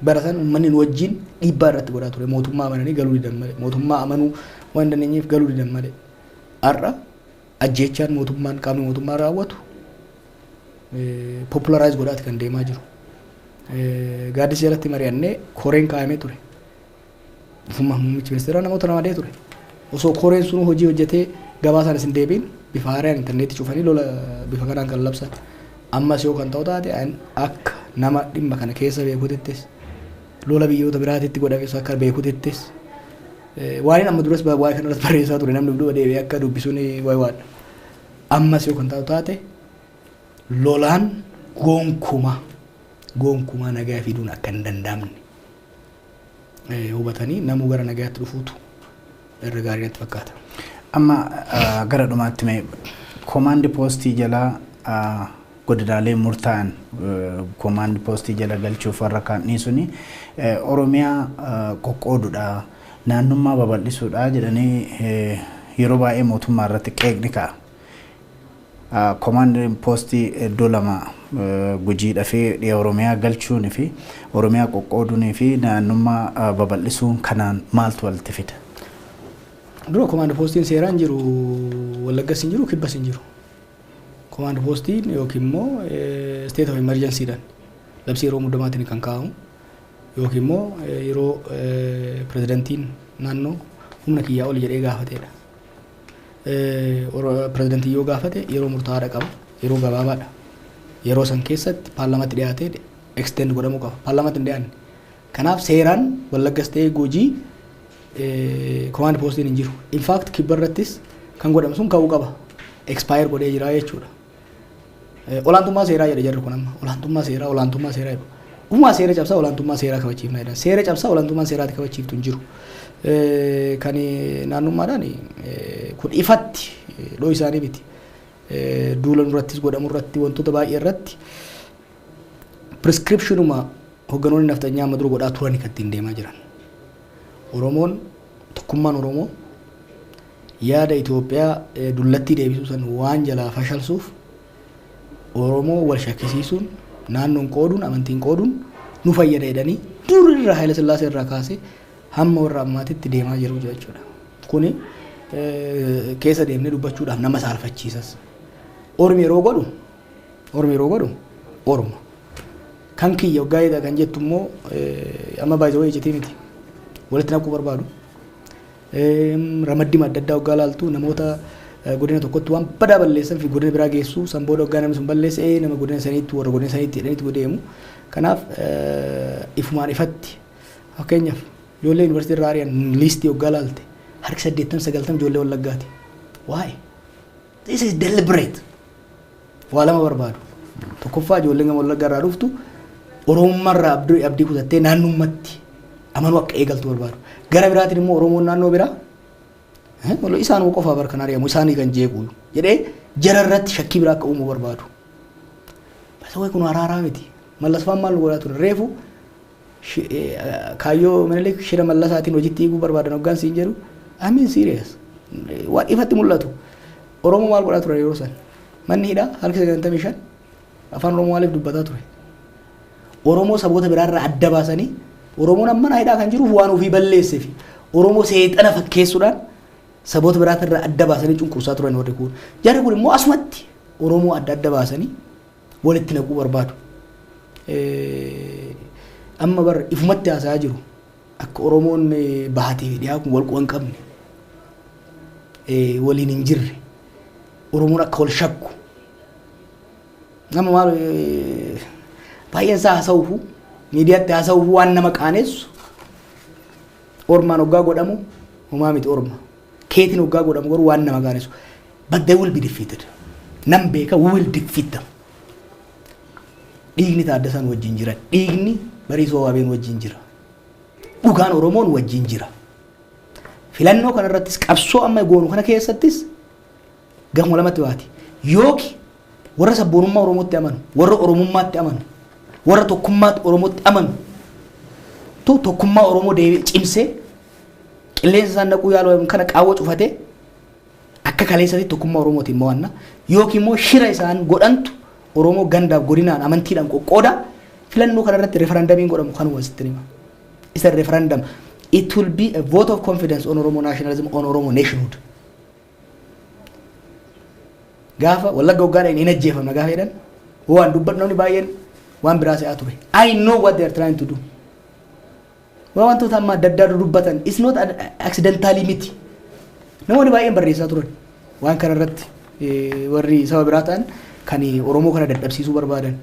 Barasan uummanni wajjin dhiibbaa irratti godhaa ture. Mootummaa amananii galuu didan malee. Mootummaa amanuu waan dandeenyeef galuu didan malee. Har'a ajjeechaan mootummaan qaamni mootummaa raawwatu popularize godhaati kan deemaa jiru. Gaaddisa jalatti mari'annee koreen kaa'amee ture. Muummichi ministeeraa namoota namadee ture. Osoo koreen sun hojii hojjetee gabaa sana isin deebiin bifa haaraan intarneetii cufanii lola bifa kanaan kan labsan. Ammas yoo kan ta'u taate akka nama dhimma kana keessa beekuutittis lola biyyoota biraatitti godhamees akka beekuutittis waan amma duras waa'ee kanarratti barreessaa ture namni duuba deebi'ee akka dubbisuun waa'ee waadha. Ammas yoo kan taate lolaan gonkumaa nagaa fiduun akka hin danda'amne hubatanii namuu gara nagaatti dhufuutu irra gaarii natti fakkaata. Amma gara dhumaatti mee komaandi poostii jalaa godinaalee murtaa'an komaandi poostii jala galchuuf warra kaa'anii suni Oromiyaa qoqqooduudha naannummaa babal'isuudha jedhanii yeroo baay'ee mootummaa irratti qeeqni ka'a. Komaandi poostii iddoo lama gujiidhaa fi Oromiyaa galchuun fi Oromiyaa qoqqooduun fi naannummaa babal'isuun kanaan maaltu walitti fida? Dura komaandi poostiin seeraan jiru Wallaggas hin jiru Kibbas hin jiru. Komaandi poostiin yookiin immoo state of emergency dhaan labsii yeroo muddamaatiin kan kaa'amu yookiin immoo yeroo pirezidantiin naannoo humna kiyyaa ol jedhee gaafateedha. Pirezidantii yoo gaafate yeroo murtaa'aadha qaba yeroo gabaabaadha. Yeroo san keessatti paarlaamaatti dhiyaatee extend godhamuu qaba. Paarlaamaatti hin dhiyaanne. Kanaaf seeraan Wallaggas ta'ee Gujii komaandi poostiin hin jiru. In fact kibba irrattis kan godhamu sun ka'uu qaba. Expire godhee jira jechuudha. Olaantummaa seeraa jedha jarri kun amma. Olaantummaa seeraa jedhu. Uumaa seera cabsaa olaantummaa seeraa kabachiifna jedhan. Seera cabsaa olaantummaa seeraatti kabachiiftu hin jiru. Kan naannummaadhaan kun ifatti dhoo isaanii miti. Duula irrattis godhamu irratti wantoota baay'ee irratti prescriptionuma hogganoonni naftanyaa amma dura godhaa turanii kan ittiin deemaa jiran. Oromoon tokkummaan Oromoo yaada Itoophiyaa dullattii deebisuu san waan jalaa fashalsuuf Oromoo wal shakkisiisuun naannoon qooduun amantiin qooduun nu fayyada jedhanii durirraa Haayile Sillaasee irraa kaasee hamma warra ammaatitti deemaa jiru jechuudha. Kuni keessa deemnee dubbachuudhaaf nama saalfachiisas. Ormi yeroo godhu Oromo. Kan kiyya waggaa kan jettu immoo amma baay'ee ijjitii miti. Walitti naquu barbaadu. Ramaddii adda addaa waggaa laaltu namoota godina tokkotti waan badaa balleessan fi godina biraa geessu san booda waggaa namni sun balleessee nama godina saniitti warra godina saniitti jedhaniitti deemu. Kanaaf ifumaan ifatti fakkeenyaaf ijoollee yuunivarsiitii irraa ari'an liistii waggaa laalte harki 80-90 ijoollee Wallaggaati. Why? This is deliberate. Waa lama barbaadu. Tokkoffaa ijoolleen gama Wallaggaa irraa dhuftu Oromummaa irraa abdii kutattee naannummatti amanuu akka eegaltu barbaadu. Gara biraatiin immoo Oromoon naannoo biraa isaan qofaa barkan ari'amu isaanii kan jeequ jedhee jara irratti shakkii biraa akka uumuu barbaadu. Basawwee kun araaraa miti. Mallasfaan maal godhaa ture reefu kaayyoo Minilik shira Mallasaatiin hojiitti hiikuu barbaadan hoggaan siin jedhu amiin serious. Waan ifatti mul'atu. Oromoo maal godhaa ture yeroo san? Manni hidhaa harki 95 afaan Oromoo maaliif dubbataa ture? Oromoo saboota biraarraa adda baasanii Oromoon amma hidhaa kan jiruuf waan ofii balleesseef Oromoo seexana fakkeessuudhaan saboota biraatirraa adda baasanii cunqursaa turan warri kun. Jarri kun immoo asumatti Oromoo adda baasanii walitti naquu barbaadu. Amma bar ifumatti haasaa jiru akka Oromoon bahatee fi dhiyaa kun wal quban qabne waliin hin jirre Oromoon akka wal shakku nama maal baay'een isaa haasa'uufu miidiyaatti haasa'uufu waan nama qaanessu ormaan hoggaa godhamu homaa miti orma keetiin hoggaa godhamu garuu waan nama qaanessu but they will be defeated nam beeka we will defeat them dhiigni Taaddasaan wajjin jira dhiigni Bariisoo Waabeen wajjin jira dhugaan Oromoon wajjin jira filannoo kanarrattis qabsoo amma goonu kana keessattis gamoo lamatti waati yooki warra sabboonummaa Oromootti amanu warra Oromummaatti amanu warra tokkummaatti Oromootti amanu tokkummaa Oromoo deebi'ee cimsee qilleensa isaan naquu yaaluu kana qaawwa cufatee akka kaleessatti tokkummaa Oromootiin mo'anna yookiin immoo shira isaan godhantu Oromoo gandaaf godinaan amantiidhaan qoqqooda filannoo kanarratti referendamiin godhamu kan wasitti nima. It's a referendum. It will be a vote of confidence on Oromo nationalism, on Oromo nationhood. Gaafa Wallagga waggaadhaan hin ajjeefamna gaafa jedhan waan dubbatnoonni baay'een waan biraa se'aa ture. I know what they are trying to do. Wantoota amma adda addaa dubbatan it's not accidentally miti. Namoonni baay'een barreessaa turan waan kanarratti warri saba biraa ta'an kan Oromoo kana dadhabsiisuu barbaadan.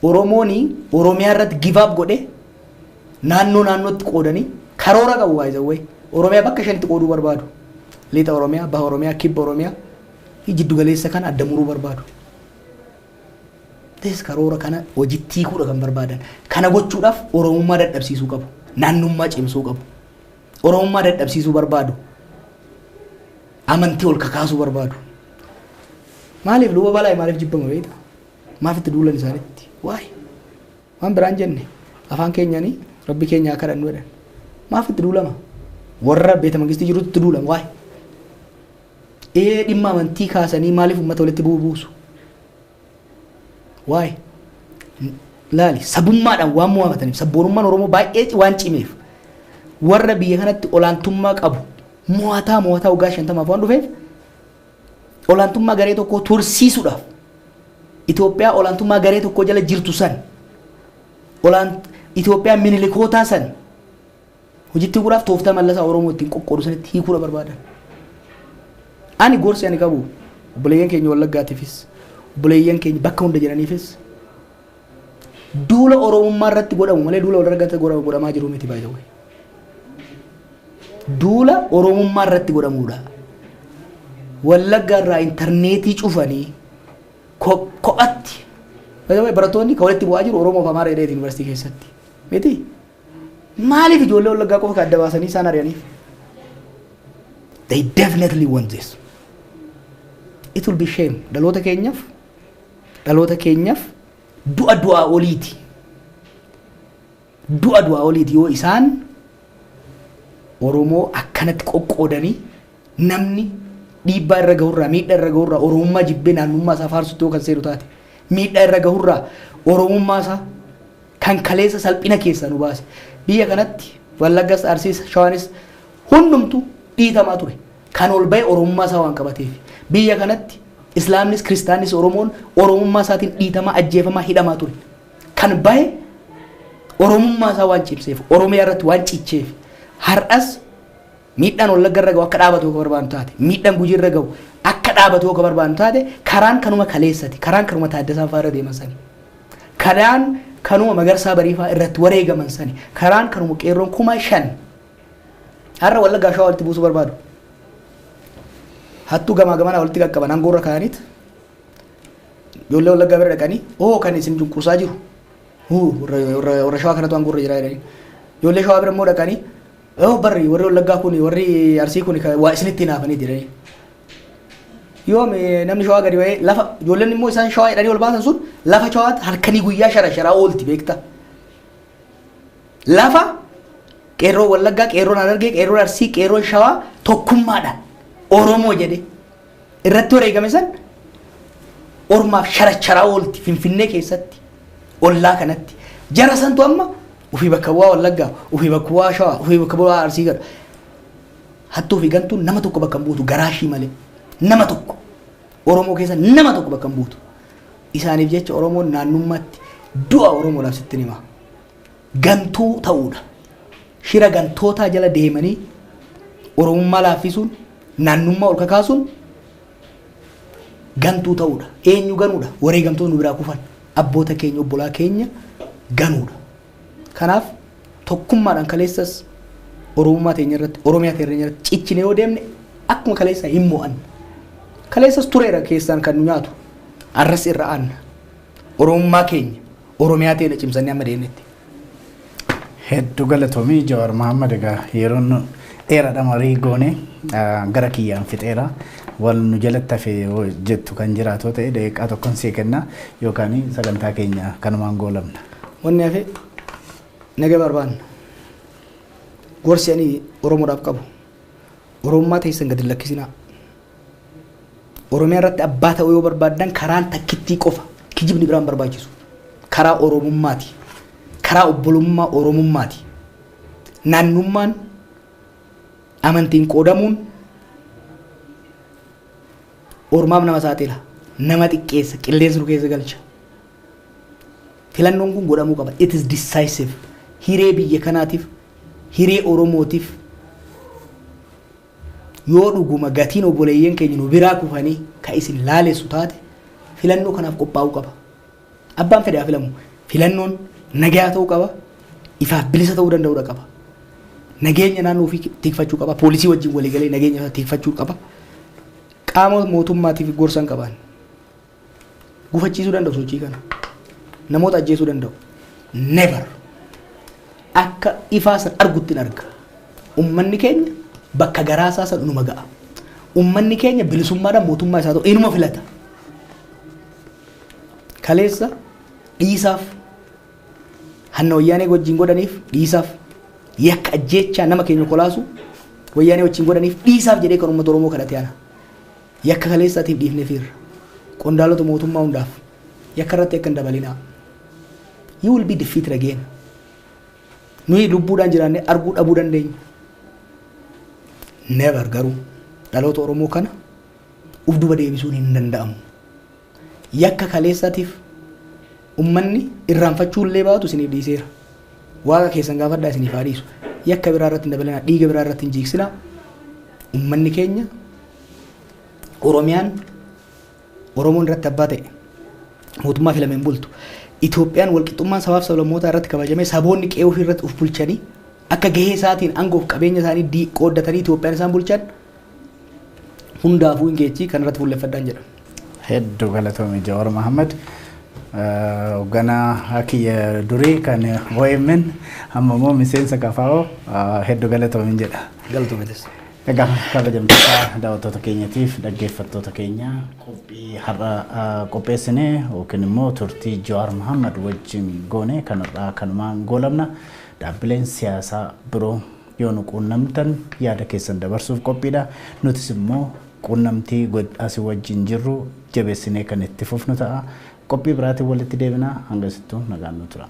Oromooni Oromiyaa irratti give up godhe naannootti qoodanii karoora qabu waayizawwee Oromiyaa bakka shanitti qooduu barbaadu. Lixa Oromiyaa, Baha Oromiyaa, Kibba Oromiyaa jiddu galeessa kana adda muruu barbaadu. Tes karoora kana hojiitti hiikuudha kan barbaadan. Kana gochuudhaaf Oromummaa dadhabsiisuu qabu. Naannummaa cimsuu qabu. Oromummaa dadhabsiisuu barbaadu. Amantii ol kakaasuu barbaadu. Maaliif luba balaa maaliif jibbamu beekta? Maaf itti duulan isaanitti? Waay. Waan biraan jenne afaan keenyaanii rabbi keenya akka dhannu jedhan. Maaf itti duulama? Warra beeta mangistii jirutti itti duulama waay. Dhimma amantii kaasanii maaliif uummata walitti buusu? Waay. Laali sabummaadhaan waan mo'amataniif sabboonummaan Oromoo baay'ee waan cimeef warra biyya kanatti olaantummaa qabu mo'ataa waggaa 50 waan dhufeef olaantummaa garee tokko tursiisuudhaaf Itoophiyaa olaantummaa garee tokko jala jirtu san Itoophiyaa minilikootaa san hojiitti guraaf tooftaa mallasaa Oromoo ittiin qoqqoodu sanitti hiikuudha barbaadan. Ani gorsi ani qabu obboleeyyan keenya Wallaggaatiifis obboleeyyan keenya bakka hunda jiraniifis duula Oromummaa irratti godhamu malee duula walirratti godhamaa jiru miti baay'ee. Duula Oromummaa irratti godhamuudha. Wallaggaa irraa intarneetii cufanii kophatti barattoonni kan walitti bu'aa jiru Oromoo fi Amaaraa jedhee yuunivarsiitii keessatti. Miti maaliif ijoollee Wallaggaa qofa adda baasanii isaan ari'aniif? They definitely want this. It will be shame. Dhaloota keenyaaf du'a oliiti. Du'a oliiti yoo isaan Oromoo akkanatti qoqqoodanii namni dhiibbaa irra gahurraa miidhaa irra gahurraa Oromummaa jibbee naannummaa isaa faarsutti yoo kan seenu taate miidhaa irra gahurraa Oromummaa isaa kan kaleessa salphina keessaa nu baase biyya kanatti Wallaggas Arsiis Shawaanis hundumtu dhiitamaa ture kan ol ba'e Oromummaa isaa waan qabateef biyya kanatti Islaamnis Kiristaanis Oromoon Oromummaa isaatiin dhiitamaa ajjeefamaa hidhamaa ture kan ba'e Oromummaa isaa waan cimseef Oromiyaa irratti waan cicheef har'as miidhaan Wallagga irra gahu akka dhaabatu akka barbaadu taate miidhaan Gujii irra gahu akka dhaabatu akka barbaadu taate karaan kanuma kaleessati karaan kanuma Taaddasaa Fa'aa irra deeman sani karaan kanuma Magarsaa Bariifaa irratti wareegaman sani karaan kanuma qeerroon 5,000 har'a Wallaggaa Shawaa walitti buusuu barbaadu. Hattuu gamaa gamanaa walitti qaqqaban aangoorra kaa'aniit ijoollee Wallaggaa bira dhaqanii kan isin cunqursaa jiru warra Shawaa kanatu aangoorra jira jedhanii ijoollee Shawaa bira immoo dhaqanii barri warri Wallaggaa kun warri Arsii kun waa isinitti hinaafanii jedhanii yoom namni Shawaa gadi ba'ee lafa ijoolleen immoo isaan Shawaa jedhanii ol baasan sun lafa Shawaatti halkanii guyyaa sharaa oolti beekta lafa qeerroo Wallaggaa qeerroon Harargee qeerroon Arsii qeerroon Shawaa tokkummaadhaan Oromoo jedhe irratti wareegame san ormaaf sharaa oolti Finfinnee keessatti ollaa kanatti jara santu amma ufii bakka bu'aa Wallaggaa ufii bakka bu'aa Shawaa ufii bakka bu'aa Arsii gara hattuu fi gantuun nama tokko bakka hin buutu garaashii malee nama tokko Oromoo keessa nama tokko bakka hin buutu isaaniif jecha Oromoon naannummaatti du'a Oromoodhaaf sitti hima gantuu ta'uudha shira gantootaa jala deemanii Oromummaa laaffisuun naannummaa ol kakaasuun gantuu ta'uudha eenyu ganuudha wareegamtoonni biraa kufan abboota keenya obbolaa keenya ganuudha kanaaf tokkummaadhaan kaleessas Oromummaa teenya irratti Oromiyaa teenya irratti cichine yoo deemne akkuma kaleessa hin mo'an kaleessas tureera keessaan kan nu nyaatu arras irra aanna Oromummaa keenya Oromiyaa teenya cimsannee amma deemnetti. Hedduu galatoomii Jawaar Mohaammed egaa yeroon dheeraadha marii goone gara kiyyaan fixeera wal nu jalatti hafe jettu kan jiraatu ta'e daqiiqaa tokkoon sii kenna yookaan sagantaa keenya kanumaan goolabna. Wanni hafe naga barbaanna gorsi ani Oromoodhaaf qabu Oromummaa teessan gadi lakkisinaa Oromiyaa irratti abbaa ta'uu yoo barbaaddan karaan takkittii qofa kijibni biraan barbaachisu karaa Oromummaati karaa obbolummaa Oromummaati naannummaan amantiin qoodamuun ormaaf nama saaxila nama xiqqeessa qilleensa nu keessa galcha filannoon kun godhamuu qaba it is decisive hiree biyya kanaatiif hiree Oromootiif yoo dhuguma gatiin obboleeyyan keenya nu biraa kufanii ka isin laalessu taate filannoo kanaaf qophaa'uu qaba abbaan fedhaa filamu filannoon nagaa ta'uu qaba ifaaf bilisa ta'uu danda'uudha qaba nageenya naannoo ofii tikfachuu qaba poolisii wajjin walii galee nageenya tikfachuu qaba qaama mootummaatiif gorsan qaban gufachiisuu danda'u sochii kana namoota ajjeesuu danda'u never akka ifaasan argutti arga ummanni keenya bakka garaasaa san dhuma ga'a ummanni keenya bilisummaadhaan mootummaa isaa ta'u inuma filata kaleessa dhiisaaf hanna wayyaanee wajjin godhaniif dhiisaaf yakka ajjeechaa nama keenya kolaasu wayyaanee wajjin godhaniif dhiisaaf jedhee kan uummata Oromoo kadhate ana yakka kaleessaatiif dhiifnee fiirra qondaalota mootummaa hundaaf yakka irratti akka hin dabalinaa you will be defeated again nuyi lubbuudhaan jiraannee arguu dhabuu dandeenya never garuu dhaloota Oromoo kana uf duba deebisuun hin danda'amu yakka kaleessaatiif ummanni irraanfachuu illee baatu isiniif dhiiseera waaqa keessan gaafadhaa isiniif haa dhiisu yakka biraa irratti hin dabalinaa dhiiga biraa irratti hin jiiksinaa ummanni keenya Oromiyaan Oromoon irratti abbaa ta'e mootummaa filameen bultu Itoophiyaan walqixxummaan sabaaf sablammootaa irratti kabajamee saboonni qe'ee ofii irratti uf bulchanii akka gahee isaatiin aangoof qabeenya isaanii qooddatanii Itoophiyaan isaan bulchan hundaafuu hin geechii kan irratti fuulleffadhaan jedha. Hedduu galatoomii Jawaar Mohaammed hoogganaa akiyya durii kan OMN amma immoo miseensa kafaa'oo hedduu galatoomii jedha. Galatoomeetis. Egaa kabajamtoota daawwattoota keenyaatiif dhaggeeffattoota keenya qophii har'a qopheessinee yookiin immoo turtii Jawaar Mohaammed wajjin goone kanarraa kanumaan goolabna dhaabbileen siyaasaa biroo yoo nu quunnamtan yaada keessan dabarsuuf qophiidha nutis immoo quunnamtii asii wajjin jirru jabeessinee kan itti fufnu ta'a qophii biraatiin walitti deebinaa hanga sittuu nagaan nu tura.